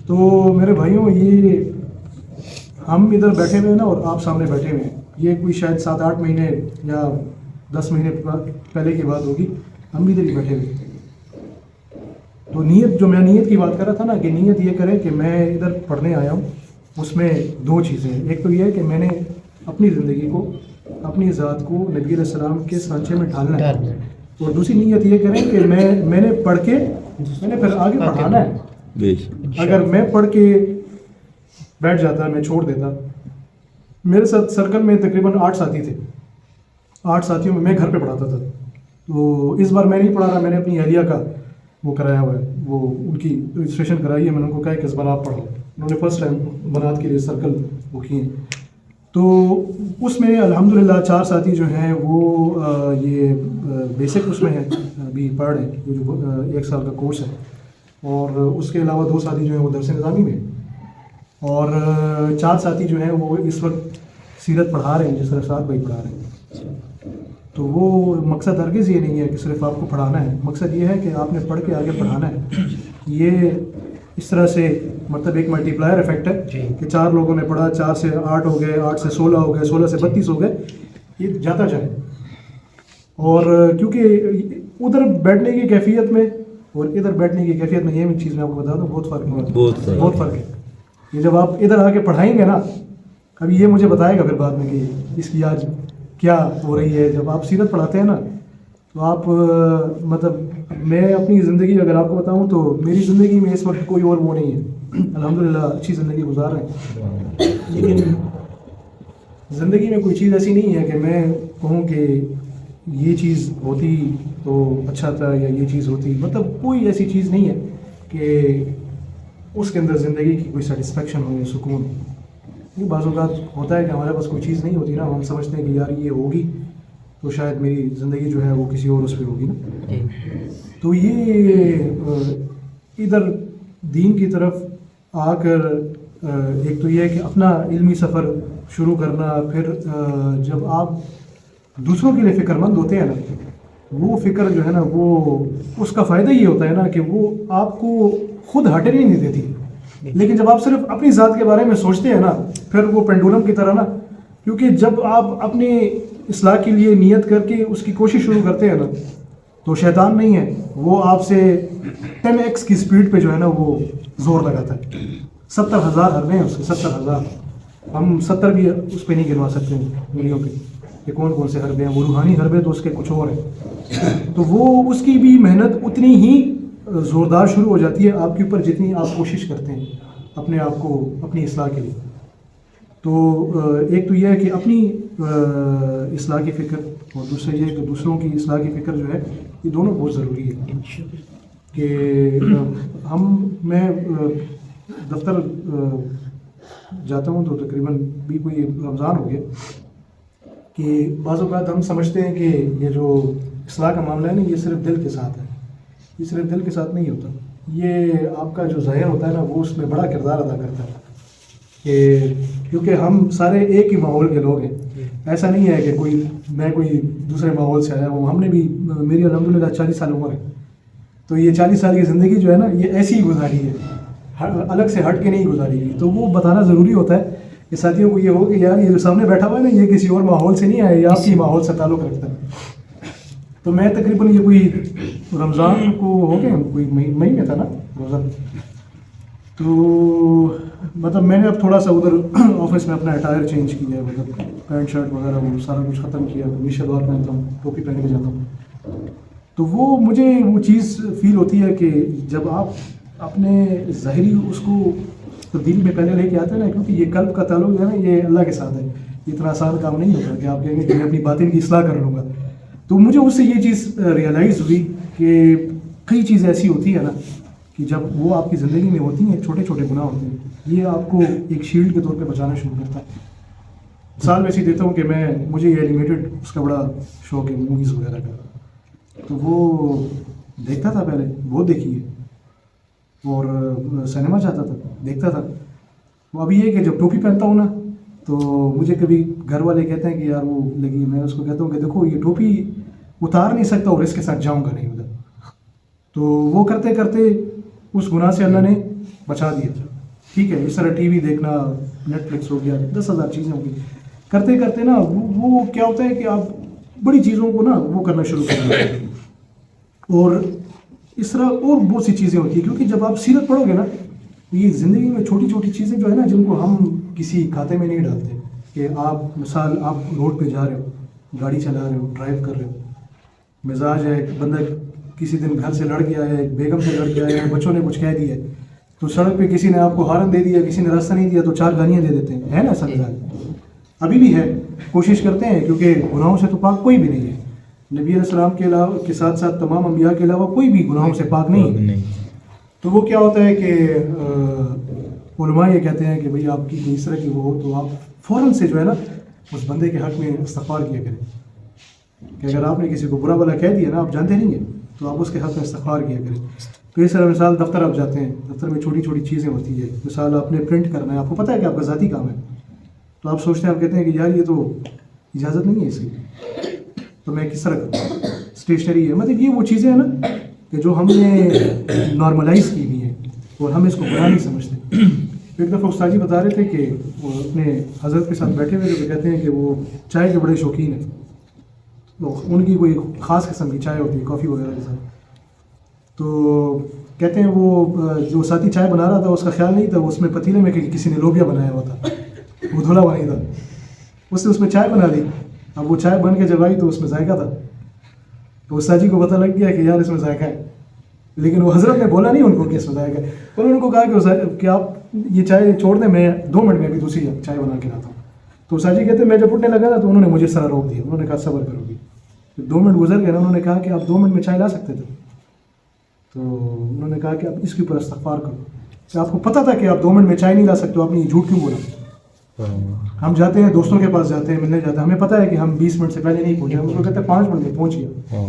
تو میرے بھائیوں یہ ہم ادھر بیٹھے ہوئے ہیں نا اور آپ سامنے بیٹھے ہوئے ہیں، یہ کوئی شاید 7-8 مہینے یا 10 مہینے پہلے کی بات ہوگی، ہم بھی ادھر ہی بیٹھے ہوئے. تو نیت جو میں نیت کی بات کر رہا تھا نا کہ نیت یہ کرے کہ میں ادھر پڑھنے آیا ہوں، اس میں 2 چیزیں ہیں. ایک تو یہ ہے کہ میں نے اپنی زندگی کو، اپنی ذات کو نبی علیہ السلام کے سانچے میں ڈھالنا ہے، اور دوسری نیت یہ کریں کہ میں نے پڑھ کے میں نے پھر آگے پڑھانا ہے. اگر میں پڑھ کے بیٹھ جاتا، میں چھوڑ دیتا. میرے ساتھ سرکل میں تقریباً 8 ساتھی تھے، 8 ساتھیوں میں گھر پہ پڑھاتا تھا. تو اس بار میں نہیں پڑھا رہا، میں نے اپنی اہلیہ کا وہ کرایا ہوا ہے، وہ ان کی رجسٹریشن کرائی ہے. میں نے ان کو کہا کہ اس بار آپ پڑھو. انہوں نے فرسٹ ٹائم بنات کے لیے سرکل وہ کیے ہیں. تو اس میں الحمدللہ 4 ساتھی جو ہیں وہ یہ بیسک اس میں ہیں، ابھی پڑھ رہے ہیں، جو 1 سال کا کورس ہے. اور اس کے علاوہ 2 ساتھی جو ہیں وہ درس نظامی میں، اور 4 ساتھی جو ہیں وہ اس وقت سیرت پڑھا رہے ہیں، جس طرح ساتھ بھائی پڑھا رہے ہیں. تو وہ مقصد ہرگز یہ نہیں ہے کہ صرف آپ کو پڑھانا ہے، مقصد یہ ہے کہ آپ نے پڑھ کے آگے پڑھانا ہے. یہ اس طرح سے مطلب ایک ملٹی پلائر افیکٹ ہے کہ 4 لوگوں نے پڑھا، 4 سے 8 ہو گئے، 8 سے 16 ہو گئے، 16 سے 32 ہو گئے، یہ جاتا جائے. اور کیونکہ ادھر بیٹھنے کی کیفیت میں اور ادھر بیٹھنے کی کیفیت میں یہ چیز میں آپ کو بتا دوں بہت فرق ہے، بہت فرق ہے. یہ جب آپ ادھر آ کے پڑھائیں گے نا، ابھی یہ مجھے بتائے گا پھر بعد میں کہ اس کی آج کیا ہو رہی ہے. جب آپ سیرت پڑھاتے ہیں نا تو آپ مطلب میں اپنی زندگی اگر آپ کو بتاؤں تو میری زندگی میں اس وقت کوئی اور وہ نہیں ہے، الحمدللہ اچھی زندگی گزار رہے ہیں. لیکن زندگی میں کوئی چیز ایسی نہیں ہے کہ میں کہوں کہ یہ چیز ہوتی تو اچھا تھا یا یہ چیز ہوتی، مطلب کوئی ایسی چیز نہیں ہے کہ اس کے اندر زندگی کی کوئی سیٹسفیکشن ہو یا سکون. یہ بعض اوقات ہوتا ہے کہ ہمارے پاس کوئی چیز نہیں ہوتی نا، ہم سمجھتے ہیں کہ یار یہ ہوگی تو شاید میری زندگی جو ہے وہ کسی اور اس پہ ہوگی نا. تو یہ ادھر دین کی طرف آ کر ایک تو یہ ہے کہ اپنا علمی سفر شروع کرنا، پھر جب آپ دوسروں کے لیے فکر مند ہوتے ہیں نا، وہ فکر جو ہے نا وہ اس کا فائدہ یہ ہوتا ہے نا کہ وہ آپ کو خود ہٹے نہیں دیتی. لیکن جب آپ صرف اپنی ذات کے بارے میں سوچتے ہیں نا، پھر وہ پینڈولم کی طرح نا، کیونکہ جب آپ اپنی اصلاح کے لیے نیت کر کے اس کی کوشش شروع کرتے ہیں نا تو شیطان نہیں ہے، وہ آپ سے 10x کی سپیڈ پہ جو ہے نا وہ زور لگاتا ہے. 70,000 حربے ہیں اس کے، 70,000. ہم 70 بھی اس پہ نہیں گنوا سکتے انگلیوں پہ کہ کون کون سے حربے ہیں. وہ روحانی حربے تو اس کے کچھ اور ہیں. تو وہ اس کی بھی محنت اتنی ہی زوردار شروع ہو جاتی ہے آپ کے اوپر جتنی آپ کوشش کرتے ہیں اپنے آپ کو اپنی اصلاح کے لیے. تو ایک تو یہ ہے کہ اپنی اصلاح کی فکر، اور دوسرا یہ ہے کہ دوسروں کی اصلاح کی فکر جو ہے یہ دونوں بہت ضروری ہے. کہ میں دفتر جاتا ہوں تو تقریباً بھی کوئی رمضان ہو گیا کہ بعض اوقات ہم سمجھتے ہیں کہ یہ جو اصلاح کا معاملہ ہے نا یہ صرف دل کے ساتھ ہے. یہ صرف دل کے ساتھ نہیں ہوتا، یہ آپ کا جو ظاہر ہوتا ہے نا وہ اس میں بڑا کردار ادا کرتا ہے. کہ کیونکہ ہم سارے ایک ہی ماحول کے لوگ ہیں، ایسا نہیں ہے کہ میں کوئی دوسرے ماحول سے آیا ہوں. ہم نے بھی، میری الحمدللہ 40 سال عمر ہے، تو یہ 40 سال کی زندگی جو ہے نا یہ ایسی ہی گزاری ہے، الگ سے ہٹ کے نہیں گزاری گئی. تو وہ بتانا ضروری ہوتا ہے کہ ساتھیوں کو یہ ہو کہ یار یہ جو سامنے بیٹھا ہوا ہے نا یہ کسی اور ماحول سے نہیں آیا، یہ آپ کی ماحول سے تعلق رکھتا ہے. تو میں تقریباً یہ کوئی رمضان کو ہو گئے، کوئی مئی میں تھا نا روزہ، تو مطلب میں نے اب تھوڑا سا ادھر آفس میں اپنا اٹائر چینج کیا ہے، مطلب پینٹ شرٹ وغیرہ وہ سارا کچھ ختم کیا. ہمیشہ شلوار پہنتا ہوں، ٹوپی پہن کے جاتا ہوں. تو مجھے وہ چیز فیل ہوتی ہے کہ جب آپ اپنے ظاہری اس کو تو دل میں پہلے لے کے آتے ہیں نا, کیونکہ یہ قلب کا تعلق جو ہے نا یہ اللہ کے ساتھ ہے. یہ اتنا آسان کام نہیں ہوتا کہ آپ کہیں گے کہ میں اپنی باطن کی اصلاح کر لوں گا. تو مجھے اس سے یہ چیز ریئلائز ہوئی کہ کئی چیزیں ایسی ہوتی ہے نا کہ جب وہ آپ کی زندگی میں ہوتی ہیں, چھوٹے چھوٹے گناہ ہوتے ہیں, یہ آپ کو ایک شیلڈ کے طور پہ بچانا شروع کرتا ہے. مثال میں ایسی دیتا ہوں کہ مجھے یہ اینیمیٹڈ اس کا بڑا شوق ہے موویز وغیرہ کا, تو وہ دیکھتا تھا پہلے, بہت دیکھی ہے, اور سنیما جاتا تھا, دیکھتا تھا. وہ ابھی یہ کہ جب ٹوپی پہنتا ہوں نا تو مجھے کبھی گھر والے کہتے ہیں کہ یار وہ لگی, میں اس کو کہتا ہوں کہ دیکھو یہ ٹوپی اتار نہیں سکتا اور اس کے ساتھ جاؤں گا نہیں ادھر. تو وہ کرتے کرتے اس گناہ سے اللہ نے بچا دیا. ٹھیک ہے, اس طرح ٹی وی دیکھنا, نیٹ فلکس ہو گیا, 10,000 چیزیں ہو گئی, کرتے کرتے نا وہ کیا ہوتا ہے کہ آپ بڑی چیزوں کو نا وہ کرنا شروع کر دیتے ہیں. اور اس طرح اور بہت سی چیزیں ہوتی ہیں, کیونکہ جب آپ سیرت پڑھو گے نا یہ زندگی میں چھوٹی چھوٹی چیزیں جو ہے نا جن کو ہم کسی کھاتے میں نہیں ڈالتے, کہ آپ مثال آپ روڈ پہ جا رہے ہو, گاڑی چلا رہے ہو, ڈرائیو کر رہے ہو, مزاج ہے, بندہ کسی دن گھر سے لڑ گیا ہے, بیگم سے لڑ گیا ہے, بچوں نے کچھ کہہ دیا ہے, تو سڑک پہ کسی نے آپ کو ہارن دے دیا, کسی نے راستہ نہیں دیا تو 4 گالیاں دے دیتے ہیں, ہے نا ایسا مزاج ابھی بھی ہے. کوشش کرتے ہیں کیونکہ گناہوں سے تو پاک کوئی بھی نہیں ہے. نبی علیہ السلام کے علاوہ کے ساتھ ساتھ تمام انبیاء کے علاوہ کوئی بھی گناہوں سے پاک نہیں ہے. تو وہ کیا ہوتا ہے کہ علماء یہ کہتے ہیں کہ بھئی آپ کی اس طرح کی وہ ہو تو آپ فوراً سے جو ہے نا اس بندے کے حق میں استغفار کیا کریں, کہ اگر آپ نے کسی کو برا بلا کہہ دیا نا, آپ جانتے نہیں ہیں, تو آپ اس کے حق میں استغفار کیا کریں. تو اس طرح مثال دفتر آپ جاتے ہیں, دفتر میں چھوٹی چھوٹی چیزیں ہوتی ہے, مثال آپ نے پرنٹ کرنا ہے, آپ کو پتہ ہے کہ آپ کا ذاتی کام ہے, تو آپ سوچتے ہیں, آپ کہتے ہیں کہ یار یہ تو اجازت نہیں ہے اس کی, تو میں کس طرح کروں, اسٹیشنری ہے, مطلب یہ وہ چیزیں ہیں نا کہ جو ہم نے نارملائز کی ہوئی ہیں اور ہم اس کو گناہ نہیں سمجھتے. ایک دفعہ استاد جی بتا رہے تھے کہ وہ اپنے حضرت کے ساتھ بیٹھے ہوئے جو کہتے ہیں کہ وہ چائے کے بڑے شوقین ہیں, تو ان کی کوئی خاص قسم کی چائے ہوتی ہے کافی وغیرہ کے ساتھ. تو کہتے ہیں وہ جو ساتھی چائے بنا رہا تھا اس کا خیال نہیں تھا, اس میں پتیلے میں کسی نے لوبیا بنایا ہوا تھا, وہ دھلا ہوا نہیں تھا, اس نے اس میں چائے بنا لی. اب وہ چائے بن کے جب آئی تو اس میں ذائقہ تھا, تو استاد جی کو پتہ لگ گیا کہ یار اس میں ذائقہ ہے, لیکن وہ حضرت نے بولا نہیں ان کو کہ اس میں ذائقہ ہے. انہوں نے ان کو کہا کہ آپ یہ چائے چھوڑ دیں, میں 2 منٹ میں بھی دوسری چائے بنا کے لاتا ہوں. تو استاد جی کہتے ہیں میں جب اٹھنے لگا تھا تو انہوں نے مجھے سارا روک دیا, انہوں نے کہا صبر کرو گی. 2 منٹ گزر گئے نا, انہوں نے کہا کہ آپ 2 منٹ میں چائے لا سکتے تھے, تو انہوں نے کہا کہ آپ اس کے اوپر استغفار کرو, کہ آپ کو پتہ تھا کہ آپ 2 منٹ میں چائے نہیں لا سکتے, آپ نے یہ جھوٹ کیوں بولا. ہم جاتے ہیں دوستوں کے پاس جاتے ہیں, ملنے جاتے ہیں, ہمیں پتہ ہے کہ ہم 20 منٹ سے پہلے نہیں پہنچے, ہم اس کو کہتے ہیں 5 منٹ میں پہنچ گیا.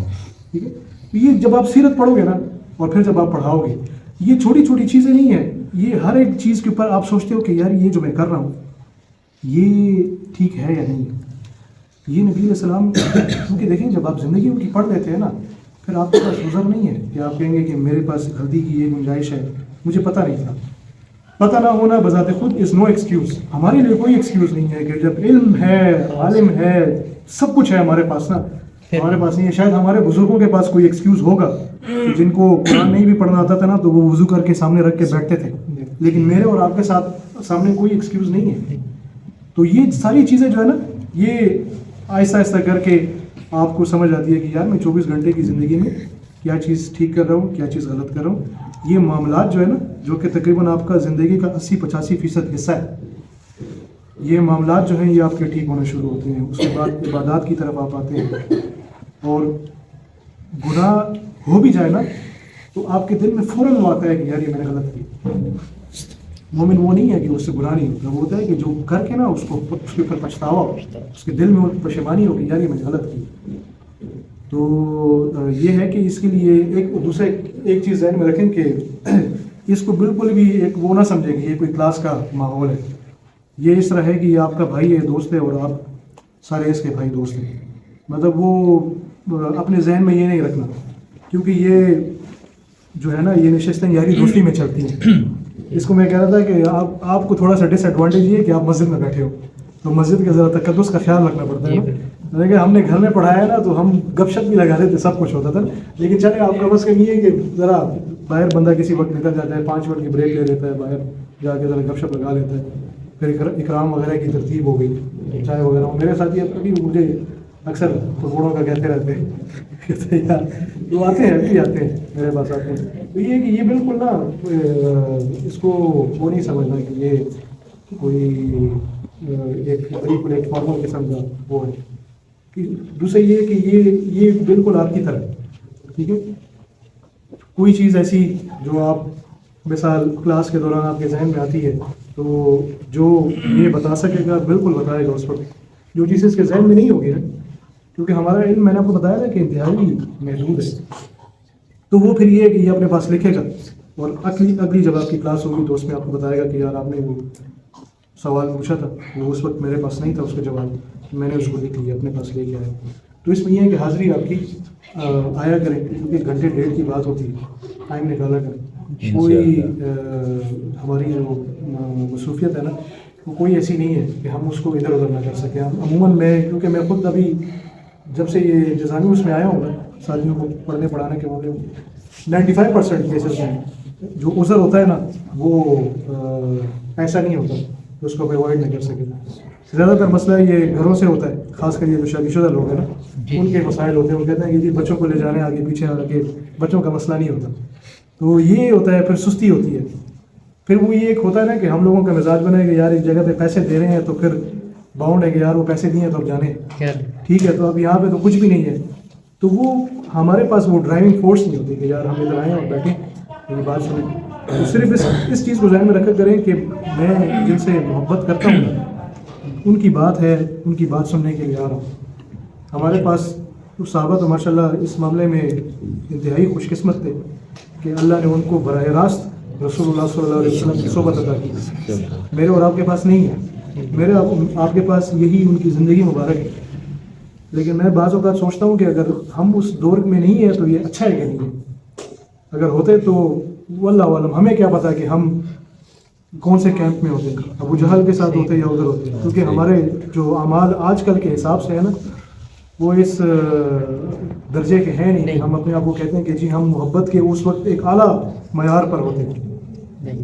ٹھیک ہے, یہ جب آپ سیرت پڑھو گے نا اور پھر جب آپ پڑھاؤ گے, یہ چھوٹی چھوٹی چیزیں نہیں ہیں, یہ ہر ایک چیز کے اوپر آپ سوچتے ہو کہ یار یہ جو میں کر رہا ہوں یہ ٹھیک ہے یا نہیں. یہ نبی علیہ السلام کیونکہ دیکھیں جب آپ زندگی ان کی پڑھ لیتے ہیں نا, پھر آپ کے پاس عذر نہیں ہے کہ آپ کہیں گے کہ میرے پاس غلطی کی یہ گنجائش ہے, مجھے پتہ نہیں تھا. پتہ نہ ہونا بذات خود از نو ایکسکیوز. ہمارے لیے کوئی ایکسکیوز نہیں ہے کہ جب علم ہے, عالم ہے, سب کچھ ہے ہمارے پاس نا, ہمارے پاس نہیں ہے. شاید ہمارے بزرگوں کے پاس کوئی ایکسکیوز ہوگا, جن کو قرآن نہیں بھی پڑھنا آتا تھا نا تو وہ وضو کر کے سامنے رکھ کے بیٹھتے تھے, لیکن میرے اور آپ کے ساتھ سامنے کوئی ایکسکیوز نہیں ہے. تو یہ ساری چیزیں جو ہے نا یہ آہستہ آہستہ کر کے آپ کو سمجھ آتی ہے کہ یار میں 24 گھنٹے کی زندگی میں کیا چیز ٹھیک کر رہا ہوں, کیا چیز غلط کر رہا ہوں. یہ معاملات جو ہے نا جو کہ تقریباً آپ کا زندگی کا 80-85% حصہ ہے, یہ معاملات جو ہیں یہ آپ کے ٹھیک ہونا شروع ہوتے ہیں. اس کے بعد عبادات کی طرف آپ آتے ہیں, اور گناہ ہو بھی جائے نا تو آپ کے دل میں فوراً وہ آتا ہے کہ یار یہ میں نے غلط کیا. مومن وہ نہیں ہے کہ اس سے گناہ نہیں ہوتا, وہ ہوتا ہے کہ جو کر کے نا اس کے اوپر پچھتاوا ہو, اس کے دل میں پشیمانی ہو کہ یار یہ میں نے غلط کی. تو یہ ہے کہ اس کے لیے ایک چیز ذہن میں رکھیں کہ اس کو بالکل بھی ایک وہ نہ سمجھیں کہ یہ کوئی کلاس کا ماحول ہے. یہ اس طرح ہے کہ یہ آپ کا بھائی ہے, دوست ہے, اور آپ سارے اس کے بھائی دوست ہیں. مطلب وہ اپنے ذہن میں یہ نہیں رکھنا, کیونکہ یہ جو ہے نا یہ نشستیں یاری دوستی میں چلتی ہیں. اس کو میں کہہ رہا تھا کہ آپ کو تھوڑا سا ڈس ایڈوانٹیج یہ ہے کہ آپ مسجد میں بیٹھے ہو, تو مسجد کا ذرا تقدس کا خیال رکھنا پڑتا ہے. لیکن ہم نے گھر میں پڑھایا نا تو ہم گپ شپ بھی لگا دیتے, سب کچھ ہوتا تھا, لیکن چلے آپ کا بس کم یہ ہے کہ ذرا باہر بندہ کسی وقت نکل جاتا ہے, 5 منٹ کی بریک لے لیتا ہے, باہر جا کے ذرا گپ شپ لگا لیتا ہے. پھر اکرام وغیرہ کی ترتیب ہو گئی, چائے وغیرہ. میرے ساتھی ابھی مجھے اکثر تو بوڑھوں کا کہتے رہتے ہیں کہتے ہیں یار جو آتے ہیں بھی آتے ہیں میرے پاس آتے ہیں. تو یہ کہ یہ بالکل نا اس کو وہ نہیں سمجھنا کہ یہ کوئی ایک بڑی پلیٹ فارمر قسم کا وہ ہے. دوسرا یہ کہ یہ بالکل آپ کی طرح ہے. ٹھیک ہے, کوئی چیز ایسی جو آپ مثال کلاس کے دوران آپ کے ذہن میں آتی ہے تو جو یہ بتا سکے گا بالکل بتائے گا اس وقت. جو چیز اس کے ذہن میں نہیں ہوگی نا, کیونکہ ہمارا علم میں نے آپ کو بتایا نا کہ انتہائی محدود ہے, تو وہ پھر یہ ہے کہ یہ اپنے پاس لکھے گا اور اگلی جب آپ کی کلاس ہوگی تو اس میں آپ کو بتائے گا کہ یار آپ نے وہ سوال پوچھا تھا, وہ اس وقت میرے پاس نہیں تھا اس کا جواب, میں نے اس کو لکھ لیا اپنے پاس لے کے آیا. تو اس میں یہ ہے کہ حاضری آپ کی آیا کریں, کیونکہ گھنٹے ڈیڑھ کی بات ہوتی ہے, ٹائم نکالا کریں. کوئی ہماری جو مصروفیت ہے نا وہ کوئی ایسی نہیں ہے کہ ہم اس کو ادھر ادھر نہ کر سکیں. عموماً کیونکہ میں خود ابھی جب سے یہ جزامی اس میں آیا ہوں نا ساتھیوں کو پڑھنے پڑھانے کے معاملے میں 95% کیسز میں جو عذر ہوتا ہے نا وہ ایسا نہیں ہوتا کہ اس کو اوائڈ نہیں کر سکے. زیادہ تر مسئلہ یہ گھروں سے ہوتا ہے, خاص کر یہ جو شادی شدہ لوگ ہیں نا ان کے مسائل ہوتے ہیں. وہ کہتے ہیں کہ جی بچوں کو لے جانے آگے پیچھے آگے, بچوں کا مسئلہ نہیں ہوتا. تو یہ ہوتا ہے, پھر سستی ہوتی ہے. پھر وہ یہ ایک ہوتا ہے نا کہ ہم لوگوں کا مزاج بنے کہ یار ایک جگہ پہ پیسے دے رہے ہیں تو پھر باؤنڈ ہے کہ یار وہ پیسے دیے تو اب جانے, ٹھیک ہے, تو اب یہاں پہ تو کچھ بھی نہیں ہے. تو وہ ہمارے پاس وہ ڈرائیونگ فورس نہیں ہوتی کہ یار ہم ادھر آئیں اور بیٹھیں میری بات سنیں. تو صرف اس چیز کو ذہن میں رکھا کریں کہ میں جن سے محبت کرتا ہوں ان کی بات ہے, ان کی بات سننے کے لیے آ رہا ہوں. ہمارے پاس صحابہ تو ماشاء اللہ اس معاملے میں انتہائی خوش قسمت تھے کہ اللہ نے ان کو براہ راست رسول اللہ صلی اللہ علیہ وسلم کی صحبت عطا کی. میرے اور آپ کے پاس نہیں ہے, میرے آپ کے پاس یہی ان کی زندگی مبارک ہے. لیکن میں بعض اوقات سوچتا ہوں کہ اگر ہم اس دور میں نہیں ہیں تو یہ اچھا ہے کہ نہیں ہے. اگر ہوتے تو واللہ عالم, ہمیں کیا پتا کہ ہم کون سے کیمپ میں ہوتے, ابو جہل کے ساتھ ہوتے یا ادھر ہوتے. کیونکہ ہمارے جو اعمال آج کل کے حساب سے ہے نا وہ اس درجے کے ہیں نہیں. ہم اپنے آپ کو کہتے ہیں کہ جی ہم محبت کے اس وقت ایک اعلیٰ معیار پر ہوتے ہیں,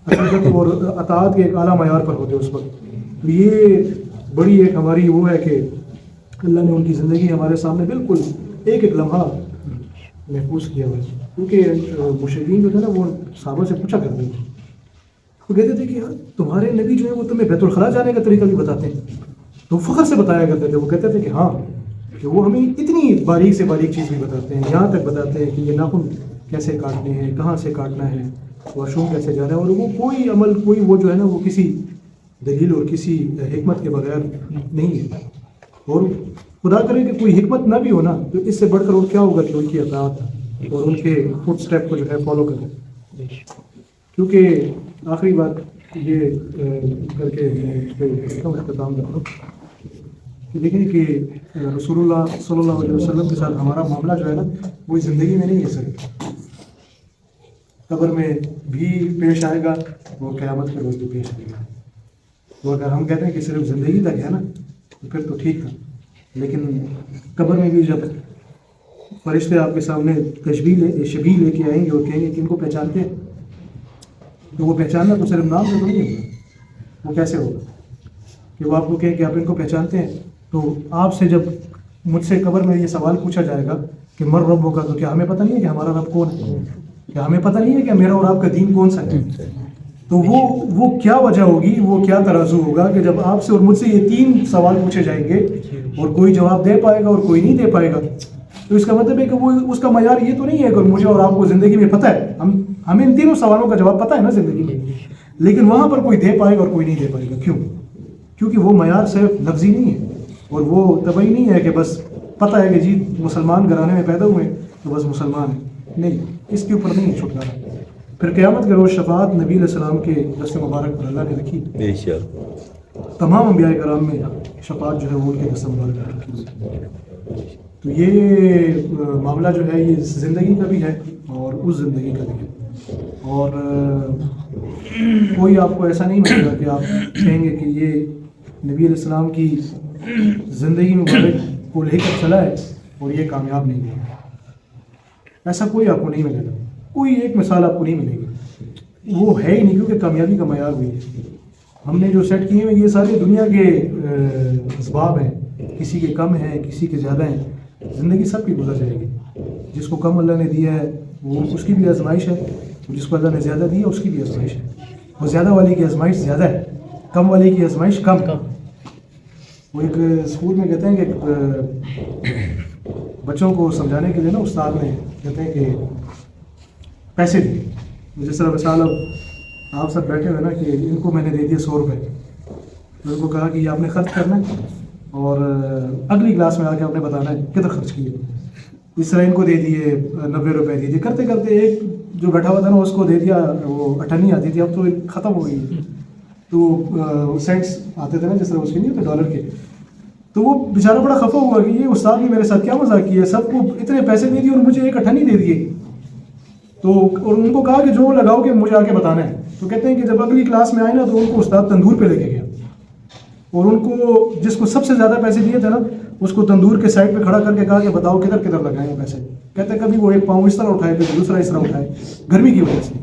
حقیقت اور اطاعت کے ایک اعلیٰ معیار پر ہوتے اس وقت. تو یہ بڑی ایک ہماری وہ ہے کہ اللہ نے ان کی زندگی ہمارے سامنے بالکل ایک ایک لمحہ محفوظ کیا ہوا ہے. کیونکہ مشرکین جو تھے نا وہ صحابہ سے پوچھا کرتے تھے, وہ کہتے تھے کہ تمہارے نبی جو ہے وہ تمہیں بیت الخلاء جانے کا طریقہ بھی بتاتے ہیں. تو فخر سے بتایا کرتے تھے, وہ کہتے تھے کہ ہاں کہ وہ ہمیں اتنی باریک سے باریک چیز بھی بتاتے ہیں, یہاں تک بتاتے ہیں کہ یہ ناخن کیسے کاٹنے ہیں, کہاں سے کاٹنا ہے, واش روم کیسے جانا ہے. اور وہ کوئی عمل کوئی وہ جو ہے نا وہ کسی دلیل اور کسی حکمت کے بغیر نہیں ہے. اور خدا کرے کہ کوئی حکمت نہ بھی ہو نا تو اس سے بڑھ کر اور کیا ہوگا کہ ان کی اطاعت اور ان کے فٹ اسٹیپ کو جو ہے فالو کریں. کیونکہ آخری بات یہ کر کے اختتام کرتا ہوں کہ دیکھیں کہ رسول اللہ صلی اللہ علیہ وسلم کے ساتھ ہمارا معاملہ جو ہے نا وہ زندگی میں نہیں ہے, صرف قبر میں بھی پیش آئے گا, وہ قیامت کے روز بھی پیش آئے گا. تو اگر ہم کہتے ہیں کہ صرف زندگی تک ہے نا تو پھر تو ٹھیک تھا, لیکن قبر میں بھی جب فرشتے آپ کے سامنے شبیہ لے کے آئیں گے اور کہیں گے کہ ان کو پہچانتے ہیں, تو وہ پہچاننا تو صرف نام سے تو نہیں ہوگا. وہ کیسے ہوگا کہ وہ آپ کو کہیں کہ آپ ان کو پہچانتے ہیں, تو آپ سے جب مجھ سے قبر میں یہ سوال پوچھا جائے گا کہ مر رب ہوگا, تو کیا ہمیں پتہ نہیں ہے کہ ہمارا رب کون ہے, کیا ہمیں پتہ نہیں ہے کہ میرا اور آپ کا دین کون سا ہے. تو وہ کیا وجہ ہوگی, وہ کیا ترازو ہوگا کہ جب آپ سے اور مجھ سے یہ 3 سوال پوچھے جائیں گے اور کوئی جواب دے پائے گا اور کوئی نہیں دے پائے گا. تو اس کا مطلب ہے کہ وہ اس کا معیار یہ تو نہیں ہے کہ مجھے اور آپ کو زندگی میں پتہ ہے, ہمیں ان تینوں سوالوں کا جواب پتہ ہے نا زندگی میں, لیکن وہاں پر کوئی دے پائے گا اور کوئی نہیں دے پائے گا. کیوں؟ کیونکہ وہ معیار صرف لفظی نہیں ہے اور وہ طبعی نہیں ہے کہ بس پتہ ہے کہ جی مسلمان گھرانے میں پیدا ہوئے تو بس مسلمان ہیں. نہیں, اس کے اوپر نہیں چھٹکارا. پھر قیامت کے روز شفاعت نبی علیہ السلام کے دست مبارک پر اللہ نے رکھی. تمام انبیاء کرام میں شفاعت جو ہے وہ ان کے دست مبارک پر رکھی. تو یہ معاملہ جو ہے یہ زندگی کا بھی ہے اور اس زندگی کا بھی ہے. اور کوئی آپ کو ایسا نہیں ملے گا کہ آپ کہیں گے کہ یہ نبی علیہ السلام کی زندگی مبارک کو لے کر چلا ہے اور یہ کامیاب نہیں ہے. ایسا کوئی آپ کو نہیں ملے گا, کوئی ایک مثال آپ کو نہیں ملے گی. وہ ہے ہی نہیں, کیونکہ کامیابی کا معیار ہوئی ہے. ہم نے جو سیٹ کیے ہیں یہ سارے دنیا کے اسباب ہیں کسی کے کم ہیں, کسی کے زیادہ ہیں. زندگی سب کی گزر جائے گی. جس کو کم اللہ نے دیا ہے وہ اس کی بھی آزمائش ہے, جس کو اللہ نے زیادہ دیا اس کی بھی آزمائش ہے. وہ زیادہ والی کی آزمائش زیادہ ہے, کم والی کی آزمائش کم. وہ ایک اسکول میں کہتے ہیں کہ بچوں کو سمجھانے کے لیے نا استاد نے کہتے ہیں کہ پیسے دیے. جس طرح مثال اب آپ سب بیٹھے ہوئے نا کہ ان کو میں نے دے دیے 100 روپے, تو ان کو کہا کہ یہ آپ نے خرچ کرنا ہے اور اگلی کلاس میں آ کے آپ نے بتانا ہے کدھر خرچ کیے. اس طرح ان کو دے دیے 90 روپے دے دیے. کرتے کرتے ایک جو بیٹھا ہوا تھا نا اس کو دے دیا, وہ 98 آتی تھی, اب تو ختم ہو گئی. تو سینٹس آتے تھے نا جس طرح اس کے نہیں ہوتے ڈالر کے, تو وہ بیچارہ بڑا خفا ہوا کہ یہ استاد نے میرے ساتھ کیا مذاق کیا ہے, سب کو اتنے پیسے دے دیے اور مجھے ایک 98 دے دیے. تو اور ان کو کہا کہ جو لگاؤ کہ مجھے آ کے بتانا ہے. تو کہتے ہیں کہ جب اگلی کلاس میں آئے نا تو ان کو استاد تندور پہ لے کے گیا, اور ان کو جس کو سب سے زیادہ پیسے دیے تھے نا اس کو تندور کے سائڈ پہ کھڑا کر کے کہا کہ بتاؤ کدھر کدھر لگائیں پیسے. کہتے ہیں کبھی وہ ایک پاؤں اس طرح اٹھائے, کبھی دوسرا اس طرح اٹھائے گرمی کی وجہ سے.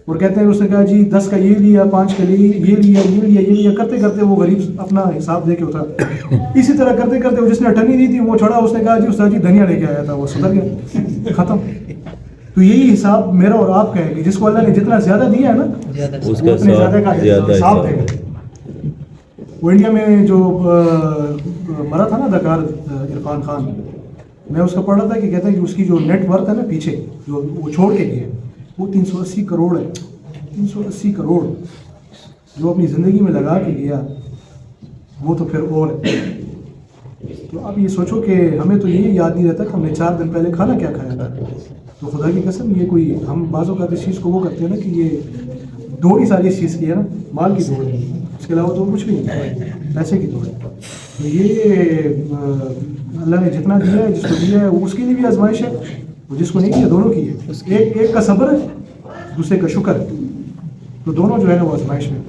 اور کہتے ہیں اس نے کہا جی 10 کا یہ لیا, 5 کا یہ لیا, یہ لیا, یہ لیا. کرتے کرتے وہ غریب اپنا حساب دے کے اترا. اسی طرح کرتے کرتے وہ جس نے 98 دی تھی وہ چھوڑا, اس نے کہا جی استاد جی دھنیا لے کے آیا تھا, وہ سدھر گیا, ختم. تو یہی حساب میرا اور آپ کا ہے کہ جس کو اللہ نے جتنا زیادہ دیا ہے نا اس وہ اتنے زیادہ کا حساب دے گا. وہ انڈیا میں جو مرا تھا نا اداکار عرفان خان, میں اس کا پڑھ رہا تھا کہ کہتا ہے کہ اس کی جو نیٹ ورتھ ہے نا پیچھے جو وہ چھوڑ کے گیا وہ 380 کروڑ ہے. 380 کروڑ جو اپنی زندگی میں لگا کے گیا وہ تو پھر اور ہے. تو اب یہ سوچو کہ ہمیں تو یہ یاد نہیں رہتا کہ ہم نے 4 دن پہلے کھانا کیا کھایا تھا. تو خدا کی قسم یہ کوئی ہم بعض اوقات اس چیز کو وہ کرتے ہیں نا کہ یہ دوڑ ہی ساری اس چیز کی ہے نا, مال کی دوڑ ہے, اس کے علاوہ تو کچھ بھی نہیں, پیسے کی دوڑ ہے. تو یہ اللہ نے جتنا دیا ہے, جس کو دیا ہے وہ اس کے لیے بھی آزمائش ہے, اور جس کو نہیں دیا دونوں کی ہے. ایک کا صبر ہے, دوسرے کا شکر ہے, تو دونوں جو ہے نا وہ آزمائش میں.